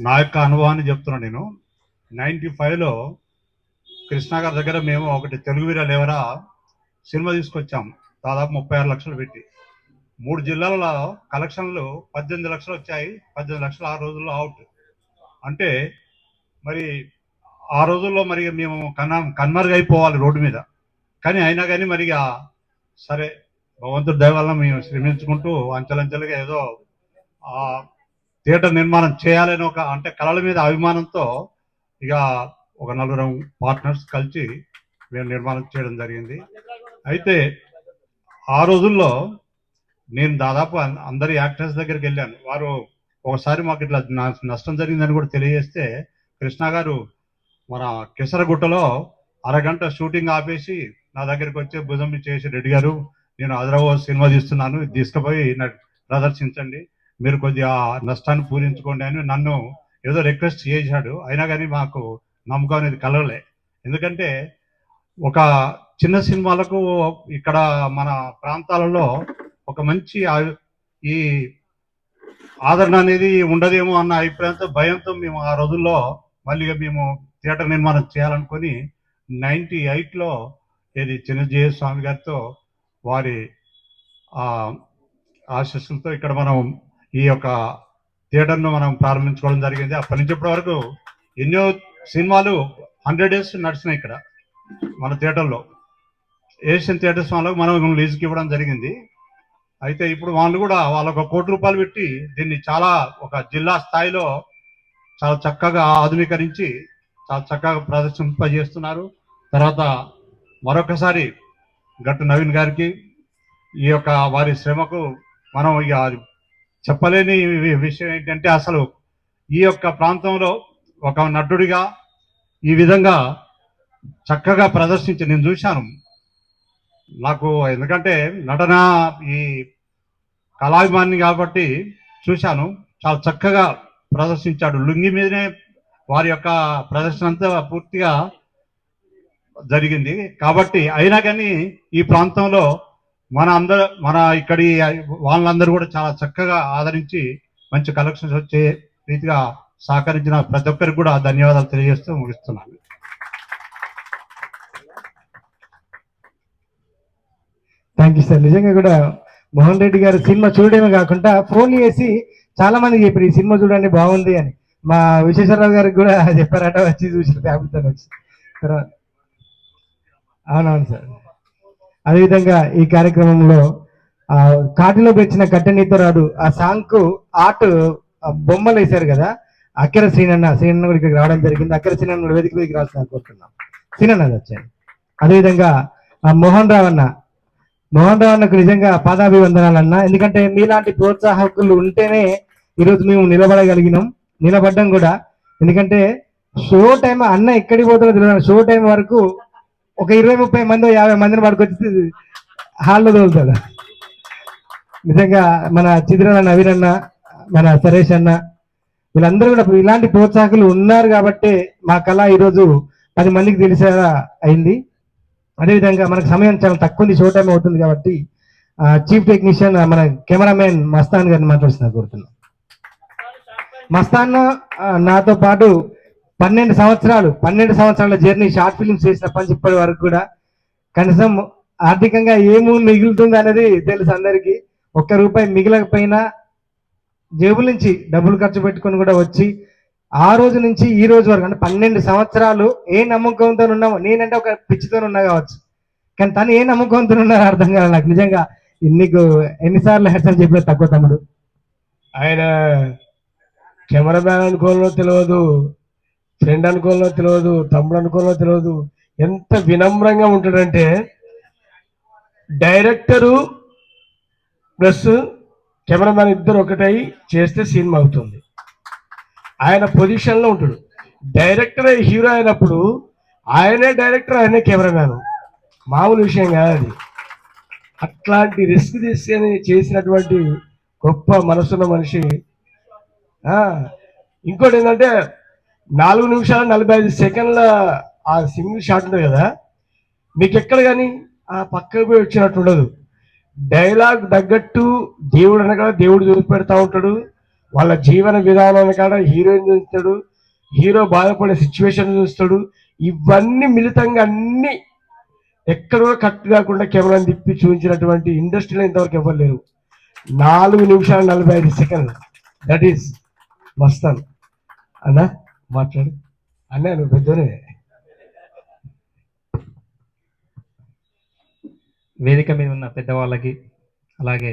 నా యొక్క అనుభవాన్ని చెప్తున్నాను. నేను 95లో కృష్ణ గారి దగ్గర మేము ఒకటి తెలుగు వీర లేవరా సినిమా తీసుకొచ్చాము, దాదాపు 36 లక్షలు పెట్టి. 3 జిల్లాలలో కలెక్షన్లు 18 లక్షలు వచ్చాయి. 18 లక్షలు ఆ రోజుల్లో అవుట్. అంటే మరి ఆ రోజుల్లో మరి మేము కన్మరుగైపోవాలి రోడ్డు మీద, కానీ అయినా కానీ మరి సరే భగవంతుడి దయ వల్ల మేము శ్రమించుకుంటూ అంచెలంచెలుగా ఏదో థియేటర్ నిర్మాణం చేయాలని ఒక అంటే కళల మీద అభిమానంతో ఇక ఒక 4 పార్ట్నర్స్ కలిసి మేము నిర్మాణం చేయడం జరిగింది. అయితే ఆ రోజుల్లో నేను దాదాపు అందరి యాక్టర్స్ దగ్గరికి వెళ్ళాను. వారు ఒకసారి మాకు ఇట్లా నష్టం జరిగిందని కూడా తెలియజేస్తే కృష్ణ గారు మన కెసరగుట్టలో అరగంట షూటింగ్ ఆపేసి నా దగ్గరికి వచ్చి భుజం చేసి, రెడ్డి గారు నేను హైదరాబాద్ సినిమా తీస్తున్నాను, ఇది తీసుకుపోయి ప్రదర్శించండి, మీరు కొద్దిగా నష్టాన్ని పూరించుకోండి అని నన్ను ఏదో రిక్వెస్ట్ చేశాడు. అయినా కానీ మాకు నమ్మకం అనేది కలగలే. ఎందుకంటే ఒక చిన్న సినిమాలకు ఇక్కడ మన ప్రాంతాలలో ఒక మంచి ఈ ఆదరణ అనేది ఉండదేమో అన్న అభిప్రాయంతో, భయంతో మేము ఆ రోజుల్లో మళ్ళీ మేము థియేటర్ నిర్మాణం చేయాలనుకొని 98లో ఏది చిన్నజీయ స్వామి గారితో వారి ఆశీస్సులతో ఇక్కడ మనం ఈ యొక్క థియేటర్ను మనం ప్రారంభించుకోవడం జరిగింది. అప్పటి నుంచి ఇప్పటి వరకు ఎన్నో సినిమాలు 100 days నడిచినాయి ఇక్కడ మన థియేటర్లో. ఏషియన్ థియేటర్స్ వాళ్ళకు మనం లీజుకి ఇవ్వడం జరిగింది. అయితే ఇప్పుడు వాళ్ళు కూడా వాళ్ళకు ₹1 పెట్టి దీన్ని చాలా ఒక జిల్లా స్థాయిలో చాలా చక్కగా ఆధునీకరించి చాలా చక్కగా ప్రదర్శింపజేస్తున్నారు. తర్వాత మరొకసారి గట్టు నవీన్ గారికి ఈ యొక్క వారి శ్రమకు మనం ఇక చెప్పలేని విషయం ఏంటంటే, అసలు ఈ యొక్క ప్రాంతంలో ఒక నటుడిగా ఈ విధంగా చక్కగా ప్రదర్శించి నేను చూశాను. నాకు ఎందుకంటే నటన ఈ కళాభిమాని కాబట్టి చూశాను, చాలా చక్కగా ప్రదర్శించాడు. లుంగి మీదనే వారి యొక్క ప్రదర్శన అంతా పూర్తిగా జరిగింది. కాబట్టి అయినా కానీ ఈ ప్రాంతంలో మన ఇక్కడి వాళ్ళందరూ కూడా చాలా చక్కగా ఆదరించి మంచి కలెక్షన్స్ వచ్చే రీతిగా సహకరించిన ప్రతి ఒక్కరికి కూడా ధన్యవాదాలు తెలియజేస్తూ ముగిస్తున్నాను. Thank you sir. నిజంగా కూడా మోహన్ రెడ్డి గారు సినిమా చూడడమే కాకుండా ఫోన్ చేసి చాలా మంది చెప్పారు ఈ సినిమా చూడండి బాగుంది అని. మా విశ్వేశ్వరరావు గారికి కూడా చెప్పారట, వచ్చి చూసారు ఫ్యామిలీతో వచ్చి. అవునవును సార్. అదేవిధంగా ఈ కార్యక్రమంలో కాటిలో పెంచిన కట్టెనీతో రాదు ఆ సాంగ్ కు ఆర్ట్ బొమ్మలు వేశారు కదా, అక్కర శ్రీనన్న కూడా ఇక్కడికి రావడం జరిగింది. అక్కర శ్రీనన్న వేదిక మీదకి రావాల్సిన కోరుతున్నాం. శ్రీనన్న వచ్చాను. అదేవిధంగా మోహన్ రావు అన్నకు నిజంగా పాదాభివందనాలన్నా, ఎందుకంటే మీలాంటి ప్రోత్సాహకులు ఉంటేనే ఈరోజు మేము నిలబడగలిగినాం. నిలబడ్డం కూడా. ఎందుకంటే షో టైం అన్న ఎక్కడికి పోతాడో తెలియదు, షో టైం వరకు ఒక 20-30 మంది 50 మందిని పడుకొచ్చి హాల్లో తోలుతాడు. నిజంగా మన చిత్రాల నవీన్ అన్న, మన సరేష్ అన్న, వీళ్ళందరూ కూడా ఇలాంటి ప్రోత్సాహకులు ఉన్నారు కాబట్టి మా కళ ఈరోజు 10 మందికి తెలిసేలా అయింది. అదేవిధంగా మనకు సమయం చాలా తక్కువ ఉంది, షో టైం అవుతుంది కాబట్టి చీఫ్ టెక్నీషియన్ మన కెమెరామెన్ మస్తాన్ గారిని మాట్లాడుతున్నారు కోరుతున్నాం. మస్తాన్ నాతో పాటు 12 సంవత్సరాల జర్నీ, షార్ట్ ఫిల్మ్స్ చేసినప్పటి నుంచి ఇప్పటి వరకు కూడా కనీసం ఆర్థికంగా ఏమూ మిగులుతుంది అనేది తెలుసు అందరికీ. ₹1 మిగిలకపోయినా జేబుల నుంచి డబ్బులు ఖర్చు పెట్టుకొని కూడా వచ్చి ఆ రోజు నుంచి ఈ రోజు వరకు అంటే 12 సంవత్సరాలు ఏ నమ్మకంతో ఉన్నామో, నేనంటే ఒక పిచ్చితో ఉన్నా కావచ్చు, కానీ తను ఏ నమ్మకంతో ఉన్నారో అర్థం కాదు నాకు. నిజంగా నీకు ఎన్నిసార్లు హెచ్చరిక చెప్పిన తక్కువ తమ్ముడు. ఆయన కెమెరామ్యాన్ అనుకోవాలో తెలియదు, ఫ్రెండ్ అనుకోవాలో తెలియదు, తమ్ముడు అనుకోవాలో తెలియదు. ఎంత వినమ్రంగా ఉంటాడంటే డైరెక్టరు ప్లస్ కెమెరామ్యాన్ ఇద్దరు ఒకటై చేస్తే సినిమా అవుతుంది. ఆయన పొజిషన్లో ఉంటాడు. డైరెక్టర్ హీరో అయినప్పుడు ఆయనే డైరెక్టర్, ఆయనే కెమెరామ్యాన్. మామూలు విషయం కాదు అది. అట్లాంటి రిస్క్ తీసుకొని చేసినటువంటి గొప్ప మనసున్న మనిషి. ఇంకోటి ఏంటంటే 4 నిమిషాల 45 సెకండ్ల ఆ సింగిల్ షాట్ ఉంటుంది కదా, మీకు ఎక్కడ కానీ ఆ పక్కకు పోయి వచ్చినట్టు ఉండదు. డైలాగ్ తగ్గట్టు దేవుడు అనగా దేవుడు చూపెడతా ఉంటాడు, వాళ్ళ జీవన విధానాన్ని కాడ హీరోయిన్ చూస్తాడు, హీరో బాధపడే సిచ్యువేషన్ చూస్తాడు. ఇవన్నీ మిళితంగా అన్ని ఎక్కడో కట్ కాకుండా కెమెరాని తిప్పి చూపించినటువంటి ఇండస్ట్రీలో ఇంతవరకు ఎవరు లేరు. 4 నిమిషాల 45 సెకండ్లు. That is Mastan. అన్నా మాట్లాడు అన్నా, నువ్వు పెద్దనే. వేదిక మీద ఉన్న పెద్దవాళ్ళకి, అలాగే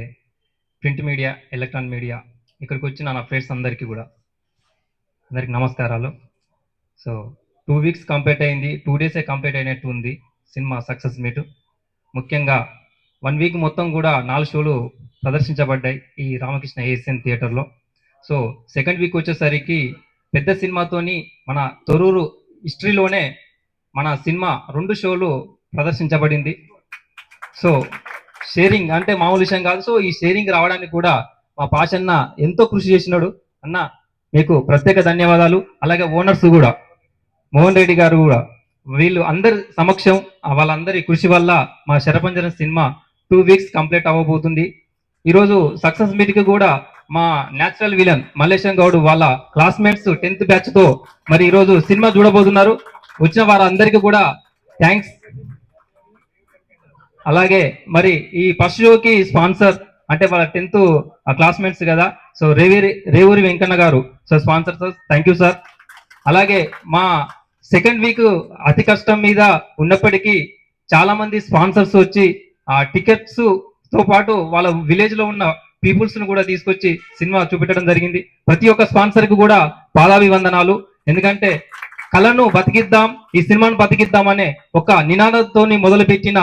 ప్రింట్ మీడియా, ఎలక్ట్రానిక్ మీడియా, ఇక్కడికి వచ్చిన నా ఫ్రెండ్స్ అందరికీ కూడా అందరికి నమస్కారాలు. సో 2 వీక్స్ కంప్లీట్ అయింది, 2 డేసే కంప్లీట్ అయినట్టు ఉంది సినిమా సక్సెస్ మీట్. ముఖ్యంగా 1 వీక్ మొత్తం కూడా 4 షోలు ప్రదర్శించబడ్డాయి ఈ రామకృష్ణ ఏఎస్ఎన్ థియేటర్లో. సో సెకండ్ వీక్ వచ్చేసరికి పెద్ద సినిమాతోని మన తొర్రూరు హిస్టరీలోనే మన సినిమా 2 షోలు ప్రదర్శించబడింది. సో షేరింగ్ అంటే మామూలు విషయం కాదు. సో ఈ షేరింగ్ రావడానికి కూడా మా పాషన్న ఎంతో కృషి చేసినాడు. అన్న మీకు ప్రత్యేక ధన్యవాదాలు. అలాగే ఓనర్స్ కూడా, మోహన్ రెడ్డి గారు కూడా, వీళ్ళు అందరి సమక్షం వాళ్ళందరి కృషి వల్ల మా శరపంజరం సినిమా 2 వీక్స్ కంప్లీట్ అవ్వబోతుంది. ఈరోజు సక్సెస్ మీట్కి కూడా మా న్యాచురల్ విలన్ మల్లేశం గౌడ్ వాళ్ళ క్లాస్మేట్స్ 10th బ్యాచ్ తో మరి ఈరోజు సినిమా చూడబోతున్నారు. వచ్చిన వారందరికీ కూడా థ్యాంక్స్. అలాగే మరి ఈ ఫస్ట్ షోకి స్పాన్సర్ అంటే వాళ్ళ 10th క్లాస్మేట్స్ కదా, సో రేవూరి వెంకన్న గారు, so sponsor sir, thank you sir. అలాగే మా సెకండ్ వీక్ అతి కష్టం మీద ఉన్నప్పటికీ చాలా మంది స్పాన్సర్స్ వచ్చి ఆ టికెట్స్ తో పాటు వాళ్ళ విలేజ్ లో ఉన్న పీపుల్స్ ను కూడా తీసుకొచ్చి సినిమా చూపెట్టడం జరిగింది. ప్రతి ఒక్క స్పాన్సర్ కి కూడా పాదాభివందనాలు. ఎందుకంటే కళను బతికిద్దాం, ఈ సినిమాను బతికిద్దాం అనే ఒక నినాదంతో మొదలుపెట్టిన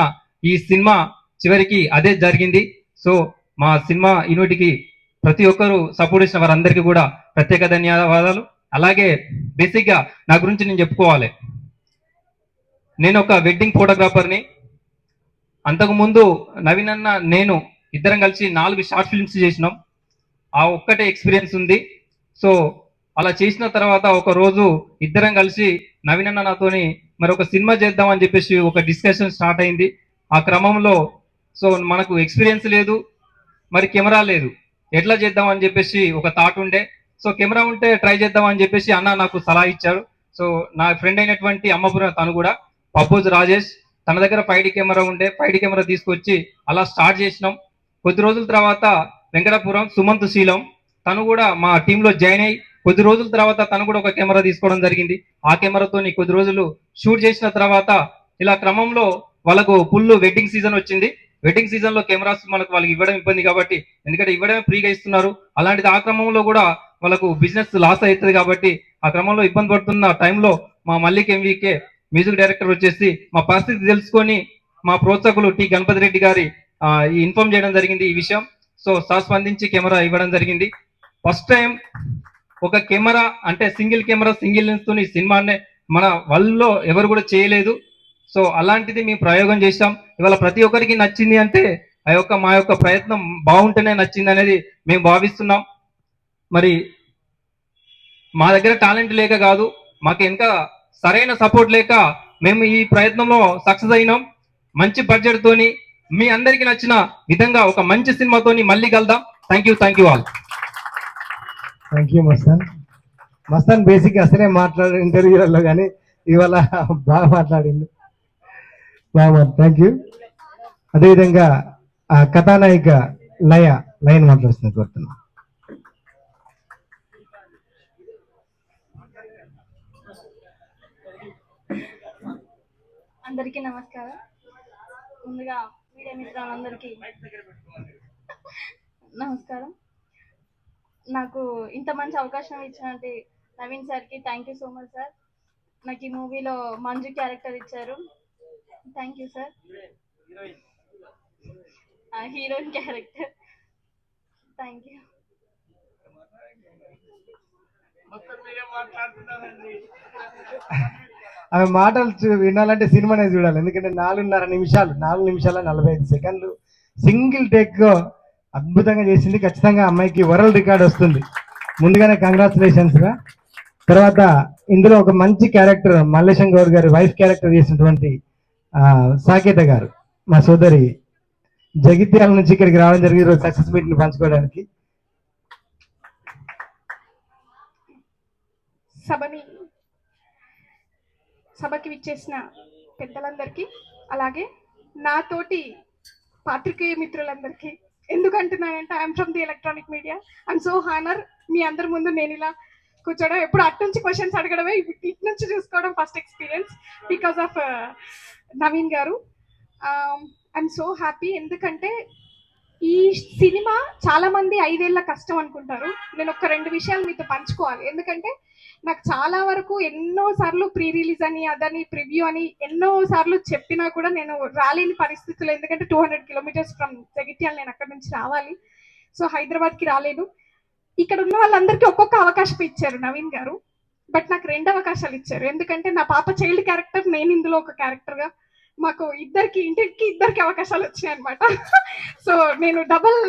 ఈ సినిమా చివరికి అదే జరిగింది. సో మా సినిమా యూనిట్కి ప్రతి ఒక్కరు సపోర్ట్ ఇచ్చిన వారందరికీ కూడా ప్రత్యేక ధన్యవాదాలు. అలాగే బేసిక్ గా నా గురించి నేను చెప్పుకోవాలి. నేను ఒక వెడ్డింగ్ ఫోటోగ్రాఫర్ని. అంతకు ముందు నవీన్ అన్న నేను ఇద్దరం కలిసి 4 షార్ట్ ఫిల్మ్స్ చేసినాం. ఆ ఒక్కటే ఎక్స్పీరియన్స్ ఉంది. సో అలా చేసిన తర్వాత ఒక రోజు ఇద్దరం కలిసి నవీన్ అన్న నాతోని మరి ఒక సినిమా చేద్దామని చెప్పేసి ఒక డిస్కషన్ స్టార్ట్ అయింది. ఆ క్రమంలో సో మనకు ఎక్స్పీరియన్స్ లేదు, మరి కెమెరా లేదు, ఎట్లా చేద్దాం అని చెప్పేసి ఒక థాట్ ఉండే. సో కెమెరా ఉంటే ట్రై చేద్దాం అని చెప్పేసి అన్న నాకు సలహా ఇచ్చారు. సో నా ఫ్రెండ్ అయినటువంటి అమ్మపురం తను కూడా పబ్బోజ్ రాజేష్, తన దగ్గర 5D కెమెరా ఉండే, 5D కెమెరా తీసుకొచ్చి అలా స్టార్ట్ చేసినాం. కొద్ది రోజుల తర్వాత వెంకటాపురం సుమంత్ శీలం తను కూడా మా టీంలో జాయిన్ అయ్యి కొద్ది రోజుల తర్వాత తను కూడా ఒక కెమెరా తీసుకోవడం జరిగింది. ఆ కెమెరాతో కొద్ది రోజులు షూట్ చేసిన తర్వాత ఇలా క్రమంలో వాళ్ళకు ఫుల్ వెడ్డింగ్ సీజన్ వచ్చింది. వెడ్డింగ్ సీజన్ లో కెమెరాస్ వాళ్ళకి ఇవ్వడం ఇబ్బంది కాబట్టి, ఎందుకంటే ఇవ్వడమే ఫ్రీగా ఇస్తున్నారు. అలాంటిది ఆ క్రమంలో కూడా వాళ్ళకు బిజినెస్ లాస్ అవుతుంది కాబట్టి ఆ క్రమంలో ఇబ్బంది పడుతున్న టైంలో మా మల్లిక్ ఎంవికే మ్యూజిక్ డైరెక్టర్ వచ్చేసి మా పరిస్థితి తెలుసుకొని మా ప్రోత్సాహకులు టి గణపతి రెడ్డి గారి ఇన్ఫార్మ్ చేయడం జరిగింది ఈ విషయం. సో సార్ స్పందించి కెమెరా ఇవ్వడం జరిగింది. ఫస్ట్ టైం ఒక కెమెరా అంటే సింగిల్ కెమెరా సింగిల్ లెన్స్ తోని సినిమానే మన వరల్డ్లో ఎవరు కూడా చేయలేదు. సో అలాంటిది మేము ప్రయోగం చేసాం. ఇవాళ ప్రతి ఒక్కరికి నచ్చింది అంటే మా యొక్క ప్రయత్నం బాగుంటేనే నచ్చింది అనేది మేము భావిస్తున్నాం. మరి మా దగ్గర టాలెంట్ లేక కాదు, మాకు ఇంకా సరైన సపోర్ట్ లేక మేము ఈ ప్రయత్నంలో సక్సెస్ అయినాం. మంచి బడ్జెట్ తోని మీ అందరికి నచ్చిన విధంగా ఒక మంచి సినిమాతోని మళ్ళీ కలుద్దాం. Thank you all. Thank you Mastan. Mastan basic అసలే మాట్లాడే ఇంటర్వ్యూలలో కానీ ఇవాళ బాగా మాట్లాడింది. బాగా థ్యాంక్ యూ. అదేవిధంగా ఆ కథానాయిక లైన్ మాట్లాడుతుంది కోరుతున్నా. అందరికీ నమస్కారం. ముందుగా మీడియా మిత్రులందరికీ నమస్కారం. నాకు ఇంత మంచి అవకాశం ఇచ్చినట్టు నవీన్ సార్కి thank you so much sir. నాకు ఈ మూవీలో మంజు క్యారెక్టర్ ఇచ్చారు, thank you sir. Heroine character, thank you. ఆమె మాటలు వినాలంటే సినిమానే చూడాలి, ఎందుకంటే 4.5 నిమిషాలు 4 నిమిషాల 45 సెకండ్లు సింగిల్ టేక్ అద్భుతంగా చేసింది. ఖచ్చితంగా అమ్మాయికి వరల్డ్ రికార్డ్ వస్తుంది. ముందుగానే కంగ్రాచులేషన్స్ గా. తర్వాత ఇందులో ఒక మంచి క్యారెక్టర్ మల్లేశం గౌడ్ గారి వైఫ్ క్యారెక్టర్ చేసినటువంటి సాకేత గారు, మా సోదరి జగిత్యాల నుంచి ఇక్కడికి రావడం జరిగింది ఈరోజు సక్సెస్ మీట్ ని పంచుకోవడానికి. సభకి విచ్చేసిన పెద్దలందరికీ, అలాగే నాతోటి పాత్రికేయ మిత్రులందరికీ. ఎందుకంటున్నానంటే I'm from the electronic media. I'm so honour మీ అందరి ముందు నేను ఇలా కూర్చోవడం. ఎప్పుడు అటు నుంచి క్వశ్చన్స్ అడగడమే, ఇటు నుంచి చూసుకోవడం first experience because of Naveen గారు. I'm so happy. ఎందుకంటే ఈ సినిమా చాలా మంది 5 ఏళ్ల కష్టం అనుకుంటారు. నేను ఒక 2 విషయాలు మీతో పంచుకోవాలి. ఎందుకంటే నాకు చాలా వరకు ఎన్నో సార్లు ప్రీ రిలీజ్ అని అదని ప్రివ్యూ అని ఎన్నో సార్లు చెప్పినా కూడా నేను రాలేని పరిస్థితులు. ఎందుకంటే 200 కిలోమీటర్స్ ఫ్రమ్ జగిత్యాల నేను అక్కడ నుంచి రావాలి. సో హైదరాబాద్కి రాలేను. ఇక్కడ ఉన్న వాళ్ళందరికీ ఒక్కొక్క అవకాశం ఇచ్చారు నవీన్ గారు, బట్ నాకు 2 అవకాశాలు ఇచ్చారు. ఎందుకంటే నా పాప చైల్డ్ క్యారెక్టర్, నేను ఇందులో ఒక క్యారెక్టర్గా, మాకు ఇంటికి ఇద్దరికి అవకాశాలు వచ్చినాయి అనమాట. సో నేను డబుల్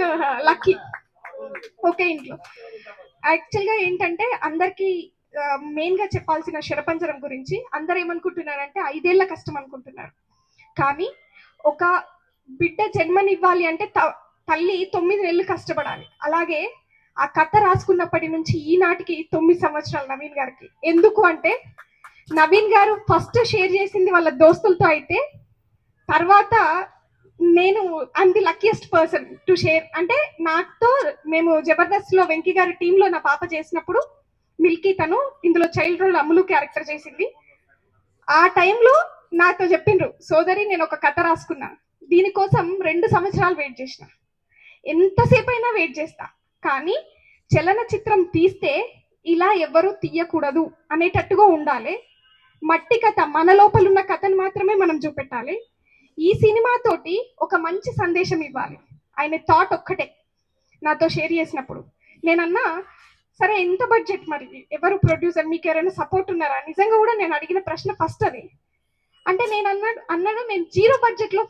లక్కీ ఒకే ఇంట్లో. యాక్చువల్గా ఏంటంటే అందరికీ మెయిన్గా చెప్పాల్సిన శరపంజరం గురించి. అందరు ఏమనుకుంటున్నారంటే 5 ఏళ్ల కష్టం అనుకుంటున్నారు, కానీ ఒక బిడ్డ జన్మనివ్వాలి అంటే తల్లి 9 నెలలు కష్టపడాలి. అలాగే ఆ కథ రాసుకున్నప్పటి నుంచి ఈనాటికి 9 సంవత్సరాలు నవీన్ గారికి. ఎందుకు అంటే నవీన్ గారు ఫస్ట్ షేర్ చేసింది వాళ్ళ దోస్తులతో అయితే, తర్వాత నేను I'm the luckiest person to share. అంటే నాతో మేము జబర్దస్త్ లో వెంకీ గారి టీంలో నా పాప చేసినప్పుడు మిల్కీ తను ఇందులో చైల్డ్ రోల్ అమ్ములు క్యారెక్టర్ చేసింది. ఆ టైంలో నాతో చెప్పిండ్రు, సోదరి నేను ఒక కథ రాసుకున్నా, దీనికోసం 2 సంవత్సరాలు వెయిట్ చేసిన, ఎంతసేపు అయినా వెయిట్ చేస్తా, కానీ చలనచిత్రం తీస్తే ఇలా ఎవరు తీయకూడదు అనేటట్టుగా ఉండాలి. మట్టి కథ, మన లోపల ఉన్న కథను మాత్రమే మనం చూపెట్టాలి. ఈ సినిమాతోటి ఒక మంచి సందేశం ఇవ్వాలి. ఆయన థాట్ ఒక్కటే నాతో షేర్ చేసినప్పుడు నేనన్నా, సరే ఎంత బడ్జెట్, మరి ఎవరు ప్రొడ్యూసర్, మీకు ఎవరైనా సపోర్ట్ ఉన్నారా? నిజంగా కూడా నేను అడిగిన ప్రశ్న ఫస్ట్ అది. అంటే నేను అన్నాడు నేను 0 బడ్జెట్లో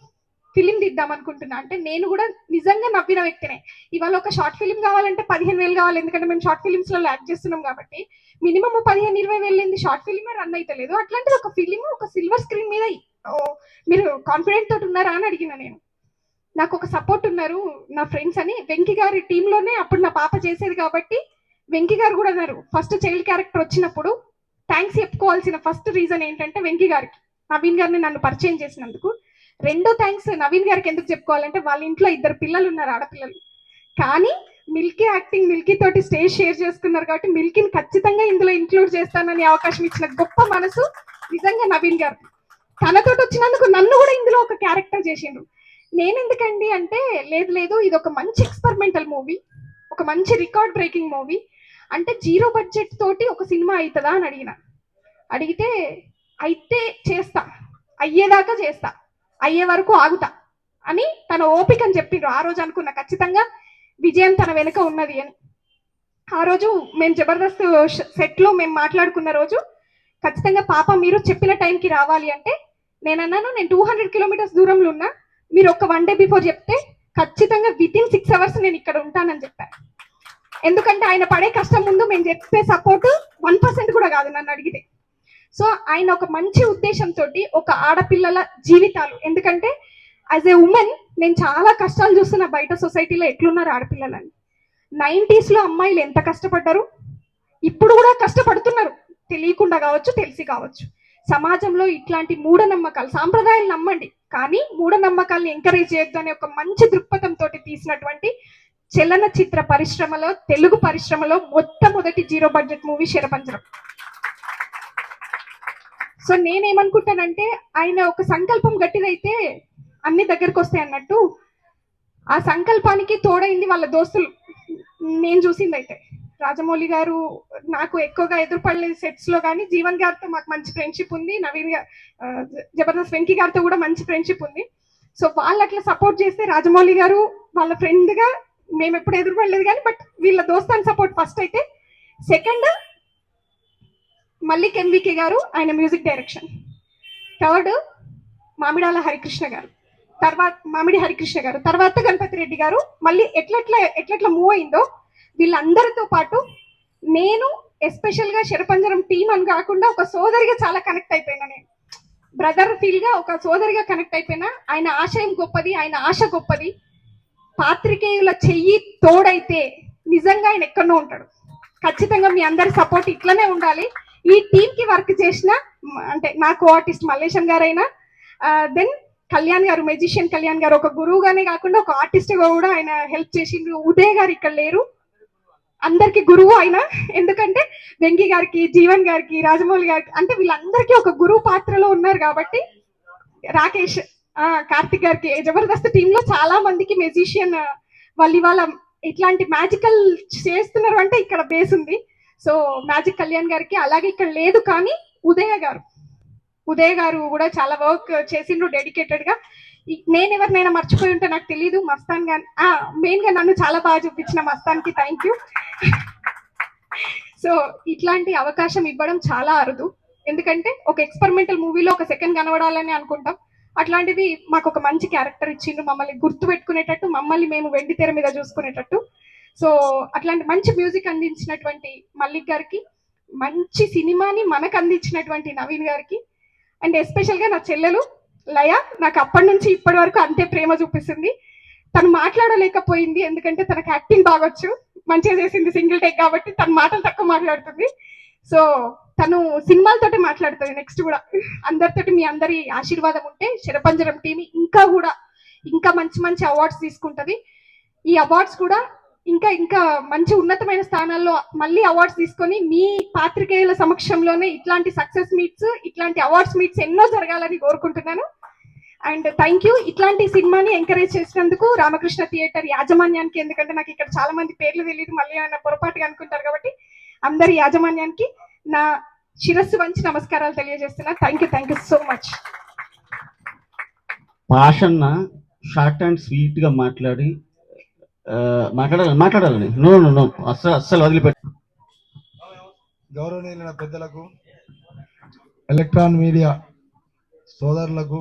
ఫిలిం తీద్దాం అనుకుంటున్నా. అంటే నేను కూడా నిజంగా నవ్విన వ్యక్తినే. ఇవాళ ఒక షార్ట్ ఫిలిం కావాలంటే 15,000 కావాలి, ఎందుకంటే మేము షార్ట్ ఫిలిమ్స్లో యాక్ట్ చేస్తున్నాం కాబట్టి. మినిమం 15-20,000 షార్ట్ ఫిలిమే రన్ అయితే లేదు. అట్లాంటిది ఒక ఫిలిం ఒక సిల్వర్ స్క్రీన్ మీద మీరు కాన్ఫిడెంట్ తోటి ఉన్నారా అని అడిగిన నేను. నాకు ఒక సపోర్ట్ ఉన్నారు నా ఫ్రెండ్స్ అని. వెంకీ గారి టీంలోనే అప్పుడు నా పాప చేసేది కాబట్టి వెంకీ గారు కూడా అన్నారు. ఫస్ట్ చైల్డ్ క్యారెక్టర్ వచ్చినప్పుడు థ్యాంక్స్ చెప్పుకోవాల్సిన ఫస్ట్ రీజన్ ఏంటంటే వెంకీ గారికి, నవీన్ గారిని నన్ను పరిచయం చేసినందుకు. 2 థ్యాంక్స్ నవీన్ గారికి ఎందుకు చెప్పుకోవాలంటే వాళ్ళ ఇంట్లో 2 పిల్లలు ఉన్నారు, ఆడపిల్లలు. కానీ మిల్కీ యాక్టింగ్, మిల్కీ తోటి స్టేజ్ షేర్ చేసుకున్నారు కాబట్టి మిల్కీని ఖచ్చితంగా ఇందులో ఇంక్లూడ్ చేస్తానని అవకాశం ఇచ్చిన గొప్ప మనసు నిజంగా నవీన్ గారు. తనతోటి వచ్చినందుకు నన్ను కూడా ఇందులో ఒక క్యారెక్టర్ చేసిండ్రు. నేను ఎందుకండి అంటే లేదు ఇది ఒక మంచి ఎక్స్పెరిమెంటల్ మూవీ, ఒక మంచి రికార్డ్ బ్రేకింగ్ మూవీ. అంటే 0 బడ్జెట్ తోటి ఒక సినిమా అవుతుందా అని అడిగితే అయితే చేస్తా, అయ్యేదాకా చేస్తా, అయ్యే వరకు ఆగుతా అని తన ఓపిక అని చెప్పిండ్రు. ఆ రోజు అనుకున్నా ఖచ్చితంగా విజయం తన వెనుక ఉన్నది అని. ఆ రోజు మేము జబర్దస్త్ సెట్లో మేము మాట్లాడుకున్న రోజు ఖచ్చితంగా పాప మీరు చెప్పిన టైంకి రావాలి అంటే నేను అన్నాను, నేను 200 కిలోమీటర్స్ దూరంలో ఉన్నా, మీరు ఒక 1 డే బిఫోర్ చెప్తే ఖచ్చితంగా వితిన్ 6 అవర్స్ నేను ఇక్కడ ఉంటానని చెప్పాను. ఎందుకంటే ఆయన పడే కష్టం ముందు మేము చెప్పే సపోర్ట్ 1% కూడా కాదు నన్ను అడిగితే. సో ఆయన ఒక మంచి ఉద్దేశంతో ఒక ఆడపిల్లల జీవితాలు, ఎందుకంటే యాజ్ ఏ ఉమెన్ నేను చాలా కష్టాలు చూస్తున్నా బయట సొసైటీలో ఎట్లున్నారు ఆడపిల్లలని. 90s లో అమ్మాయిలు ఎంత కష్టపడ్డారు, ఇప్పుడు కూడా కష్టపడుతున్నారు, తెలియకుండా కావచ్చు తెలిసి కావచ్చు. సమాజంలో ఇట్లాంటి మూఢనమ్మకాలు, సాంప్రదాయాలు నమ్మండి కానీ మూఢనమ్మకాలను ఎంకరేజ్ చేయొద్దు అనే ఒక మంచి దృక్పథంతో తీసినటువంటి చలనచిత్ర పరిశ్రమలో, తెలుగు పరిశ్రమలో మొట్టమొదటి 0 బడ్జెట్ మూవీ శరపంజరం. సో నేనేమనుకుంటానంటే ఆయన ఒక సంకల్పం గట్టిదైతే అన్ని దగ్గరకు వస్తాయి అన్నట్టు, ఆ సంకల్పానికి తోడైంది వాళ్ళ దోస్తులు. నేను చూసింది అయితే రాజమౌళి గారు నాకు ఎక్కువగా ఎదురుపడలేదు సెట్స్ లో, కానీ జీవన్ గారితో మాకు మంచి ఫ్రెండ్షిప్ ఉంది, నవీన్ జబర్దస్త్ వెంకీ గారితో కూడా మంచి ఫ్రెండ్షిప్ ఉంది. సో వాళ్ళు అట్లా సపోర్ట్ చేస్తే రాజమౌళి గారు వాళ్ళ ఫ్రెండ్ గా మేము ఎప్పుడు ఎదురుపడలేదు కానీ, బట్ వీళ్ళ దోస్తాన్ సపోర్ట్ ఫస్ట్ అయితే. సెకండ్ మల్లిక్ ఎంవికే గారు, ఆయన music direction. Third Mamidala Harikrishna గారు, మామిడి హరికృష్ణ గారు, తర్వాత గణపతి రెడ్డి గారు. మళ్ళీ ఎట్లెట్లా మూవ్ అయిందో వీళ్ళందరితో పాటు నేను ఎస్పెషల్ గా శరపంజరం టీం అని కాకుండా ఒక సోదరిగా చాలా కనెక్ట్ అయిపోయినా. నేను బ్రదర్ ఫీల్ గా ఒక సోదరిగా కనెక్ట్ అయిపోయినా. ఆయన ఆశయం గొప్పది, ఆయన ఆశ గొప్పది. పాత్రికేయుల చెయ్యి తోడైతే నిజంగా ఆయన ఎక్కడో ఉంటాడు. ఖచ్చితంగా మీ అందరి సపోర్ట్ ఇట్లనే ఉండాలి. ఈ టీం కి వర్క్ చేసిన అంటే నాకు ఆర్టిస్ట్ మల్లేశం గారైనా, దెన్ కళ్యాణ్ గారు, మెజిషియన్ కళ్యాణ్ గారు ఒక గురువుగానే కాకుండా ఒక ఆర్టిస్ట్ గా కూడా ఆయన హెల్ప్ చేసిండ్రు. ఉదయ్ గారు ఇక్కడ లేరు, అందరికి గురువు ఆయన. ఎందుకంటే వెంకీ గారికి, జీవన్ గారికి, రాజమౌళి గారికి అంటే వీళ్ళందరికీ ఒక గురువు పాత్రలో ఉన్నారు కాబట్టి. రాకేష్, కార్తిక్ గారికి, జబర్దస్త్ టీమ్ లో చాలా మందికి మెజిషియన్ వాళ్ళు ఇవాళ ఇట్లాంటి మ్యాజికల్ చేస్తున్నారు అంటే ఇక్కడ బేస్ ఉంది. సో మ్యాజిక్ కళ్యాణ్ గారికి, అలాగే ఇక్కడ లేదు కానీ ఉదయ్ గారు కూడా చాలా వర్క్ చేసిండ్రు డెడికేటెడ్ గా. నేను ఎవరినైనా మర్చిపోయి ఉంటే నాకు తెలియదు. మస్తాన్ గాని మెయిన్ గా నన్ను చాలా బాగా చూపించిన మస్తాన్ కి థ్యాంక్ యూ. సో ఇట్లాంటి అవకాశం ఇవ్వడం చాలా అరుదు, ఎందుకంటే ఒక ఎక్స్పెరిమెంటల్ మూవీలో ఒక సెకండ్ కనబడాలని అనుకుంటాం. అట్లాంటిది మాకు ఒక మంచి క్యారెక్టర్ ఇచ్చిండ్రు, మమ్మల్ని గుర్తు పెట్టుకునేటట్టు, మమ్మల్ని మేము వెండి తెర మీద చూసుకునేటట్టు. సో అట్లాంటి మంచి మ్యూజిక్ అందించినటువంటి మల్లిక్ గారికి, మంచి సినిమాని మనకు అందించినటువంటి నవీన్ గారికి, అండ్ ఎస్పెషల్ గా నా చెల్లెలు లయ నాకు అప్పటి నుంచి ఇప్పటి వరకు అంతే ప్రేమ చూపిస్తుంది. తను మాట్లాడలేకపోయింది ఎందుకంటే తనకు యాక్టింగ్ బాగొచ్చు, మంచిగా చేసింది సింగిల్ టేక్ కాబట్టి తన మాటలు తక్కువ మాట్లాడుతుంది. సో తను సినిమాలతోటి మాట్లాడుతుంది నెక్స్ట్ కూడా. అందరితోటి మీ అందరి ఆశీర్వాదం ఉంటే శరపంజరం టీం ఇంకా మంచి మంచి అవార్డ్స్ తీసుకుంటది. ఈ అవార్డ్స్ కూడా ఇంకా మంచి ఉన్నతమైన స్థానాల్లో మళ్ళీ అవార్డ్స్ తీసుకొని మీ పాత్రికేయుల సమక్షంలోనే ఇట్లాంటి సక్సెస్ మీట్స్, ఇట్లాంటి అవార్డ్స్ మీట్స్ ఎన్నో జరగాలని కోరుకుంటున్నాను. అండ్ థ్యాంక్ యూ ఇట్లాంటి సినిమాని ఎంకరేజ్ చేసినందుకు రామకృష్ణ థియేటర్ యాజమాన్యానికి. ఎందుకంటే నాకు ఇక్కడ చాలా మంది పేర్లు తెలియదు, మళ్ళీ ఏమైనా పొరపాటుగా అనుకుంటారు కాబట్టి అందరి యాజమాన్యానికి నా శిరస్సు వంచి నమస్కారాలు తెలియజేస్తున్నా. Thank you so much. భాషన్న షార్ట్ అండ్ స్వీట్ గా మాట్లాడాలని నో అస్సలు వదిలిపెట్టు. గౌరవనీయులైన పెద్దలకు, ఎలక్ట్రాన్ మీడియా సోదరులకు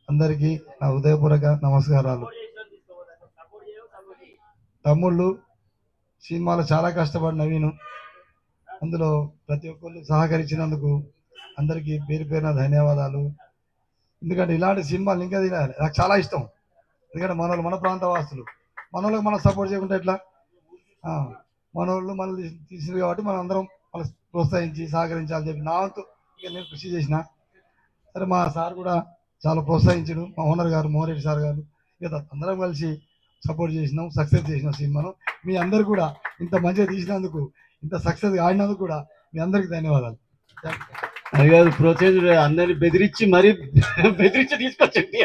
అందరికీ నా హృదయపూర్వక నమస్కారాలు. తమ్ముళ్ళు సినిమాలో చాలా కష్టపడి నవీను, అందులో ప్రతి ఒక్కళ్ళు సహకరించినందుకు అందరికీ పేరు పేరున ధన్యవాదాలు. ఎందుకంటే ఇలాంటి సినిమాలు ఇంకా తినాలి, నాకు చాలా ఇష్టం. ఎందుకంటే మన ప్రాంత వాసులు, మనోళ్ళకి మనం సపోర్ట్ చేయకుంటే ఎట్లా? మనోళ్ళు మనల్ని తీసింది కాబట్టి మనం అందరం వాళ్ళు ప్రోత్సహించి సహకరించాలని చెప్పి నా వంతు ఇక నేను కృషి చేసిన. సరే మా సార్ కూడా చాలా ప్రోత్సహించడు, మా ఓనర్ గారు మోహరెడ్డి సార్ గారు, ఇక అందరం కలిసి సపోర్ట్ చేసినాం, సక్సెస్ చేసినాం సినిమాను. మీ అందరు కూడా ఇంత మంచిగా తీసినందుకు, ఇంత సక్సెస్ ఆడినందుకు కూడా మీ అందరికి ధన్యవాదాలు. అది కాదు ప్రోత్సహించు, అందరిని బెదిరించి తీసుకొచ్చింది.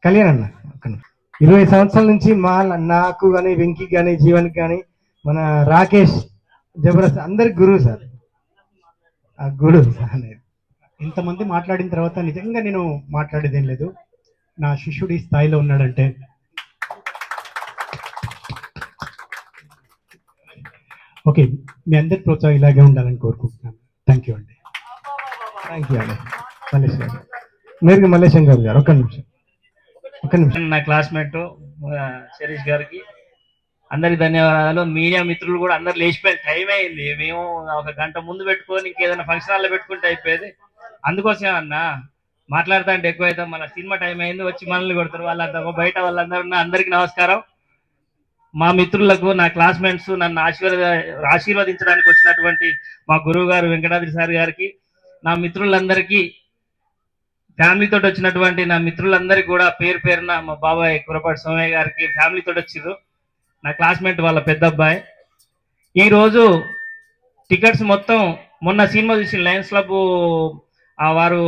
కళ్యాణ్ అన్న 20 సంవత్సరాల నుంచి నాకు కానీ, వెంకీ కానీ, జీవన్కి కానీ, మన రాకేష్, జబర్దస్త్ అందరికి గురువు సార్. ఆ గురువు సార్. ఇంతమంది మాట్లాడిన తర్వాత నిజంగా నేను మాట్లాడేదేం లేదు. నా శిష్యుడి స్థాయిలో ఉన్నాడంటే ఓకే, మీ అందరి ప్రోత్సాహం ఇలాగే ఉండాలని కోరుకుంటున్నాను. థ్యాంక్ యూ అండి. థ్యాంక్ యూ అండి. మల్లేష్ గారు, మీరు మల్లేశం గారు ఒక్క నిమిషం. నా క్లాస్మేట్ శరీష్ గారికి అందరికి ధన్యవాదాలు. మీడియా మిత్రులు కూడా అందరు లేచిపోయి టైం అయింది. మేము ఒక గంట ముందు పెట్టుకొని ఇంకేదైనా ఫంక్షన్ హాల్లో పెట్టుకుంటే అయిపోయేది. అందుకోసం అన్న మాట్లాడుతా అంటే ఎక్కువ అవుతాం. మన సినిమా టైం అయింది, వచ్చి మనల్ని కొడతారు వాళ్ళంతా. బయట వాళ్ళందరూ అందరికీ నమస్కారం. మా మిత్రులకు, నా క్లాస్మేట్స్, నన్ను ఆశీర్వదించడానికి వచ్చినటువంటి మా గురువు గారు వెంకటాద్రి సార్ గారికి, నా మిత్రులందరికీ, ఫ్యామిలీతో వచ్చినటువంటి నా మిత్రులందరికీ కూడా పేరు పేరున, మా బాబాయ్ కురపాటి సోమయ్య గారికి ఫ్యామిలీతో వచ్చిర్రు. నా క్లాస్మేట్ వాళ్ళ పెద్ద అబ్బాయి. ఈరోజు టికెట్స్ మొత్తం మొన్న సినిమా చూసి లయన్స్ క్లబ్ వారు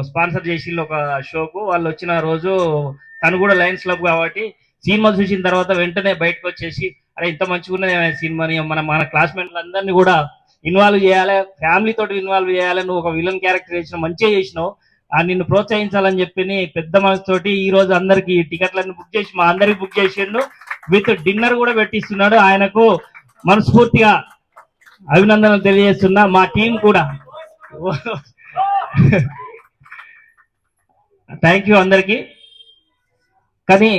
స్పాన్సర్ చేసి ఒక షోకు వాళ్ళు వచ్చిన రోజు, తను కూడా లయన్స్ క్లబ్ కాబట్టి సినిమా చూసిన తర్వాత వెంటనే బయటకు వచ్చేసి, అరే ఇంత మంచిగా ఉన్నది సినిమాని, మన క్లాస్మేట్లు అందరినీ కూడా ఇన్వాల్వ్ చేయాలి, ఫ్యామిలీతో ఇన్వాల్వ్ చేయాలి, నువ్వు ఒక విలన్ క్యారెక్టర్ చేసినావు, మంచిగా చేసినావు, నిన్ను ప్రోత్సహించాలని చెప్పి పెద్ద మనసుతోటి ఈ రోజు అందరికి టికెట్లన్నీ బుక్ చేసి మా అందరికి బుక్ చేసిండు. విత్ డిన్నర్ కూడా పెట్టిస్తున్నాడు. ఆయనకు మనస్ఫూర్తిగా అభినందనలు తెలియజేస్తున్నా. మా టీం కూడా థ్యాంక్ యూ అందరికి. కానీ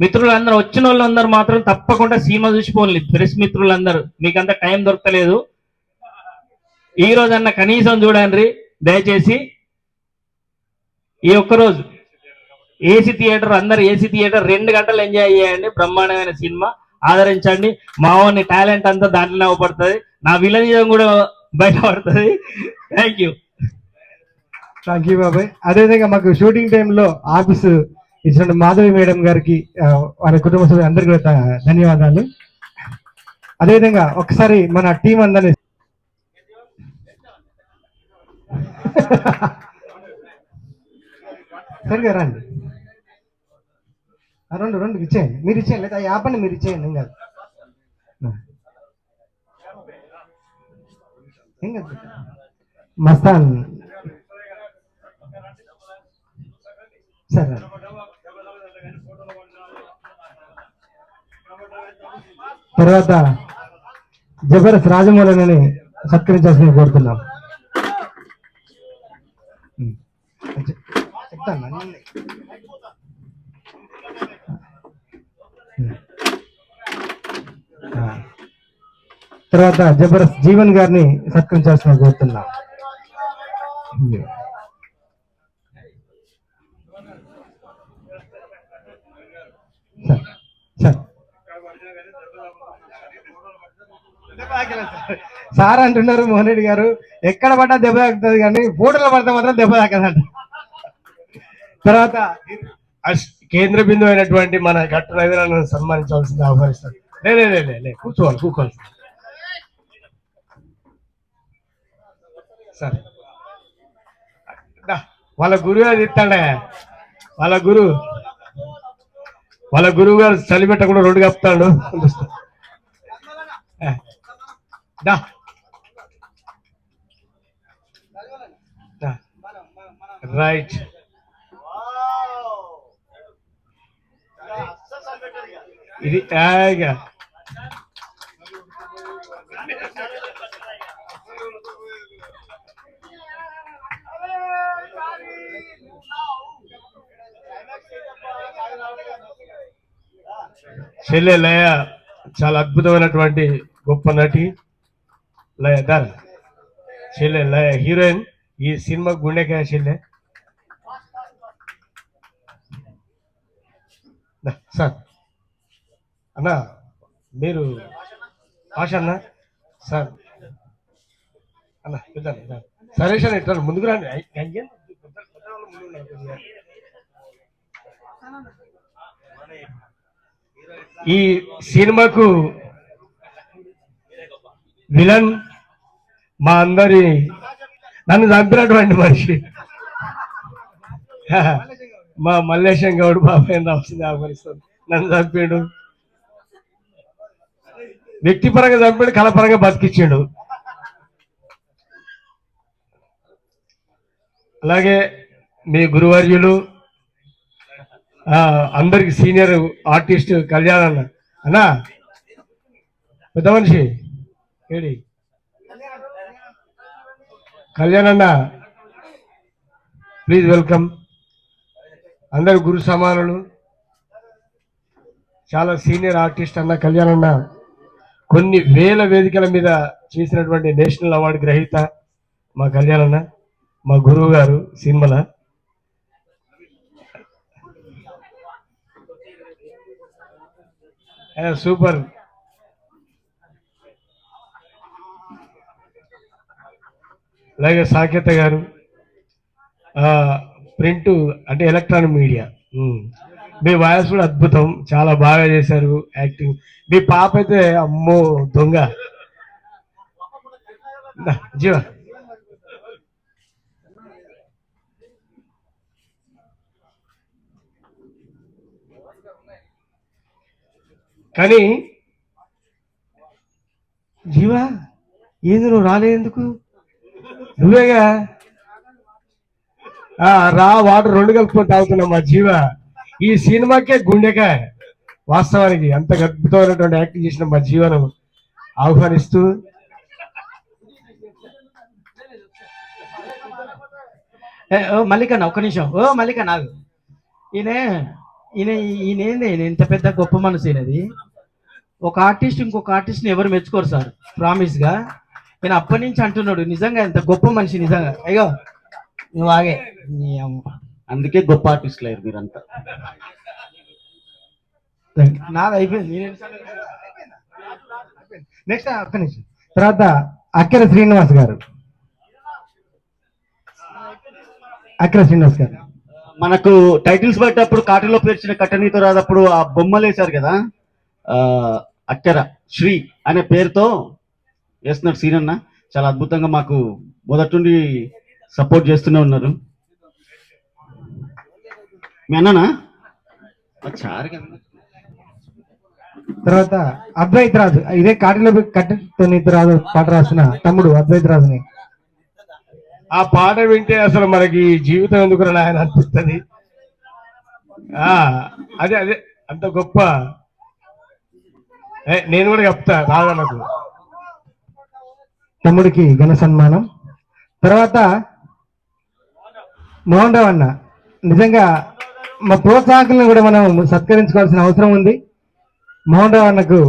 మిత్రులందరూ వచ్చిన వాళ్ళందరూ మాత్రం తప్పకుండా సినిమా చూసిపోలేదు. ప్రెస్ మిత్రులందరూ మీకంతా టైం దొరకలేదు. ఈ రోజన్నా కనీసం చూడండి దయచేసి. ఈ ఒక్కరోజు ఏసీ థియేటర్, అందరు ఏసీ థియేటర్ 2 గంటలు ఎంజాయ్ చేయండి. బ్రహ్మాండమైన సినిమా, ఆదరించండి. మా ఓని టాలెంట్ అంతా దాంట్లోనే అవపడుతుంది, నా విలనిజం కూడా బయటపడుతుంది. Thank you. థ్యాంక్ యూ బాబాయ్. అదేవిధంగా మాకు షూటింగ్ టైంలో ఆఫీసు ఇచ్చిన మాధవి మేడం గారికి, వారి కుటుంబ సభ్యులు అందరికీ కూడా ధన్యవాదాలు. అదేవిధంగా ఒకసారి మన టీం అందరినీ సరిగా రండి, రెండు ఇచ్చేయండి. మీరు ఇచ్చేయండి, లేదా యాపండి, మీరు ఇచ్చేయండి. ఏం కాదు మస్తాన్. సరే, తర్వాత జబర్దస్త్ రాజమౌళిని సత్కరించాల్సింది కోరుతున్నాం. చెప్తాను అన్నీ. తర్వాత జబర్దస్త్ జీవన్ గారిని సత్కరించాల్సిన కోరుతున్నాం. సార్ అంటున్నారు మోహన్ రెడ్డి గారు, ఎక్కడ పడ్డా దెబ్బ తాకుతుంది కానీ ఫోటోలో పడితే మాత్రం దెబ్బ తాకదంట. తర్వాత కేంద్ర బిందువు అయినటువంటి మన గట్టు రవీంద్రను సన్మానించవలసింది ఆహ్వానిస్తారు. లే కూర్చోవాలి సార్. వాళ్ళ గురువు గారు చెప్తాడే, వాళ్ళ గురువు గారు చలి పెట్టకుండా 2 కప్తాడు. రైట్. ఇది చెల్లె లయ చాలా అద్భుతమైనటువంటి గొప్ప నటి. లయ చెల్లె లయ హీరోయిన్. ఈ సినిమా గుండెకాయ చెల్లె. సార్ అన్నా, మీరు ఆశ అన్న సార్ అన్న పెద్ద సరేష్ అని ఇట్లా ముందుకు రండి. ఈ సినిమాకు విలన్ మా అందరి నన్ను చంపినటువంటి మనిషి మా మల్లేశం గౌడ్ బాబాయ్ రావాల్సింది ఆహ్వానిస్తుంది. నన్ను చంపాడు, వ్యక్తిపరంగా చంపాడు, కళపరంగా బతికిచ్చాడు. అలాగే మీ గురువర్యులు, అందరికి సీనియర్ ఆర్టిస్ట్ కళ్యాణ్ అన్న. పెద్ద మనిషి ఏడి కళ్యాణ్ అన్న ప్లీజ్ వెల్కమ్. అందరు గురు సమానులు, చాలా సీనియర్ ఆర్టిస్ట్ అన్న కళ్యాణ్ అన్న. కొన్ని వేల వేదికల మీద చేసినటువంటి నేషనల్ అవార్డు గ్రహీత మా కళ్యాణ్ అన్న, మా గురువు గారు సినిమల. సూపర్. అలాగే సాకేత గారు ప్రింట్ అంటే ఎలక్ట్రానిక్ మీడియా. మీ వాయిస్ కూడా అద్భుతం, చాలా బాగా చేశారు యాక్టింగ్. మీ పాప అయితే అమ్మో దొంగ జీవ. కానీ జీవా ఏంది నువ్వు రాలేందుకు? నువ్వేగా రా, వాటర్ 2 కలుపుకొని తాగుతున్నావు మా జీవ. ఈ సినిమాకే గుండెకాయ. వాస్తవానికి అంత అద్భుతమైనటువంటి యాక్టింగ్ చేసిన మా జీవను ఆహ్వానిస్తూ ఓ మల్లికన్న ఒక్క నిమిషం. ఓ మల్లిక నాకు ఈయన ఈయన ఈయనేంది ఇంత పెద్ద గొప్ప మనసు ఈయనది. ఒక ఆర్టిస్ట్ ఇంకొక ఆర్టిస్ట్ని ఎవరు మెచ్చుకోరు సార్, ప్రామిస్గా. నేను అప్పటి నుంచి అంటున్నాడు, నిజంగా ఇంత గొప్ప మనిషి నిజంగా. అయ్యో నువ్వు ఆగే, అందుకే గొప్ప ఆర్టిస్టులు అయ్యారు మీరంతా. నాది అయిపోయింది. నెక్స్ట్ ఒక్క నిమిషం. తర్వాత అక్కెర శ్రీనివాస్ గారు. అక్కెర శ్రీనివాస్ గారు మనకు టైటిల్స్ పడ్డప్పుడు కాటిలో పేర్చిన కట్టనీతో రాదప్పుడు ఆ బొమ్మలు వేశారు కదా, అక్కెర శ్రీ అనే పేరుతో వేస్తున్నారు సీన్ అన్న. చాలా అద్భుతంగా మాకు మొదటి నుండి సపోర్ట్ చేస్తూనే ఉన్నారు. మీ అన్ననా తర్వాత అద్వైత్ రాజు, ఇదే కాటిలో కట్టనీతో రాజు పాట రాసిన తమ్ముడు అద్వైత్ రాజుని. ఆ పాట వింటే అసలు మనకి జీవితం ఎందుకు ఆయన అనిపిస్తుంది. అదే అదే అంత గొప్ప. నేను కూడా చెప్తా రాదన్నకు. తమ్ముడికి ఘన సన్మానం. తర్వాత మోహన్ రావు అన్న, నిజంగా మా ప్రోత్సాహకులను కూడా మనం సత్కరించుకోవాల్సిన అవసరం ఉంది. మోహన్ రావు అన్నకు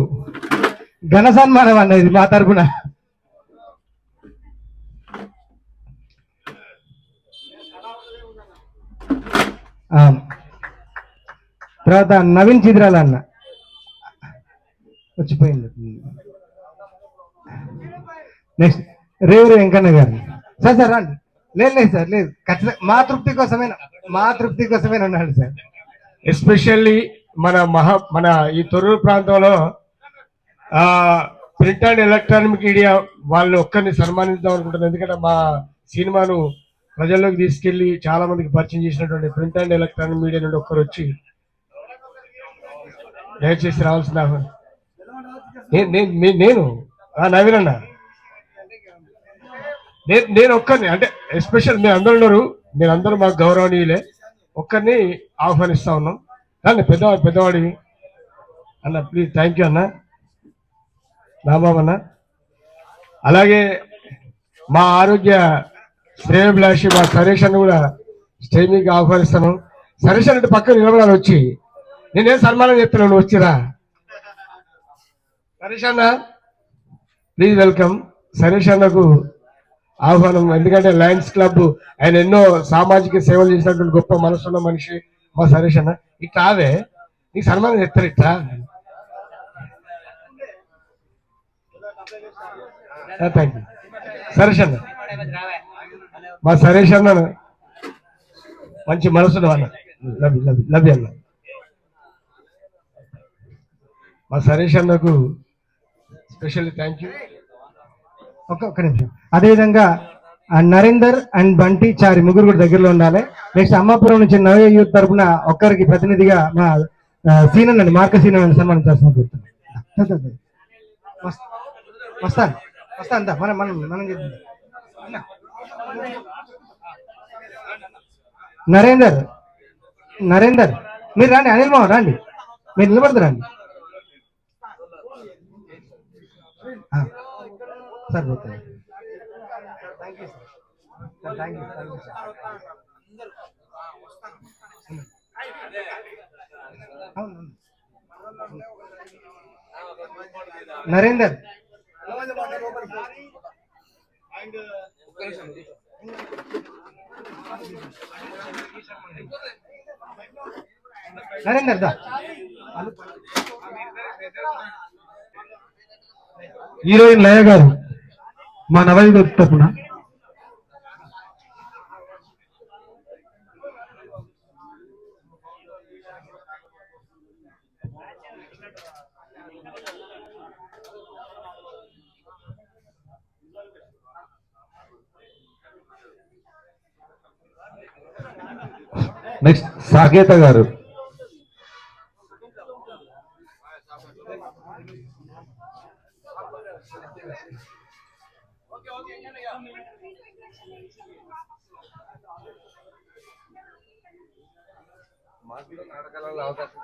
ఘన సన్మానం అనేది మా తరపున. తర్వాత నవీన్ చిద్రాల అన్న వచ్చిపోయింది. నెక్స్ట్ రేవూరి వెంకన్న గారు. సార్ సార్ రండి. లేదు లేదు సార్, లేదు, ఖచ్చితంగా మా తృప్తి కోసమే అన్నాడు సార్. ఎస్పెషల్లీ మన ఈ తొర్రూరు ప్రాంతంలో ప్రింట్ అండ్ ఎలక్ట్రానిక్ మీడియా వాళ్ళు ఒక్కరిని సన్మానిద్దాం అనుకుంటున్నాను. ఎందుకంటే మా సినిమాను ప్రజల్లోకి తీసుకెళ్లి చాలా మందికి పరిచయం చేసినటువంటి ప్రింట్ అండ్ ఎలక్ట్రానిక్ మీడియా నుండి ఒక్కరు వచ్చి దయచేసి రావాల్సిన నేను నవీన్ అన్న, నేను ఒక్కరిని అంటే ఎస్పెషల్ మీరు అందరు ఉన్నారు, మీరందరూ మాకు గౌరవనీయులే. ఒక్కరిని ఆహ్వానిస్తా ఉన్నాం. కానీ పెద్దవాడివి అన్న, ప్లీజ్. థ్యాంక్ యూ అన్న, రాంబాబు అన్న. అలాగే మా ఆరోగ్య శ్రేయభిలాషి మా సరేష్ అన్న కూడా స్టేమింగ్కి ఆహ్వానిస్తాను. సరేష్ అంటే పక్కన నిలబడాలి వచ్చి. నేనేం సన్మానం చెప్తున్నాను, నువ్వు వచ్చిరా. సరేష్ అన్న ప్లీజ్ వెల్కమ్. సరేష్ అన్నకు ఆహ్వానం. ఎందుకంటే లయన్స్ క్లబ్ ఆయన ఎన్నో సామాజిక సేవలు చేసినటువంటి గొప్ప మనసున్న మనిషి మా సరేష్ అన్న. ఇట్లా ఆవే నీకు సన్మానం చెప్తారు. ఇట్లా థ్యాంక్ యూ సరేష్ అన్న. మా సరేష్ అన్న మంచి మనసున్న అన్న, లభ్య అన్న. మా సరేష్ అన్నకు స్పెషల్లీ థ్యాంక్ యూ. ఒక్క నిమిషం. అదేవిధంగా నరేందర్ అండ్ బంటి చారి ముగ్గురు కూడా దగ్గరలో ఉండాలి. నెక్స్ట్ అమ్మాపురం నుంచి నవ యూత్ తరఫున ఒక్కరికి ప్రతినిధిగా మా సీనన్ అండి, మార్క సీనన్ సన్మానించాల్సిన కోరుతున్నాను. వస్తాను మనం నరేందర్ మీరు రండి. అనిల్ మోహన్ రండి, మీరు నిలబడతారండి. సార్ పోతాను. థ్యాంక్ యూ నరేందర్ నరేందర్ దా హీరోయిన్ లయ గారు మా నవయుగ తరపున నెక్స్ట్ సాకేత గారు. మాకు నాటకాలలో అవకాశం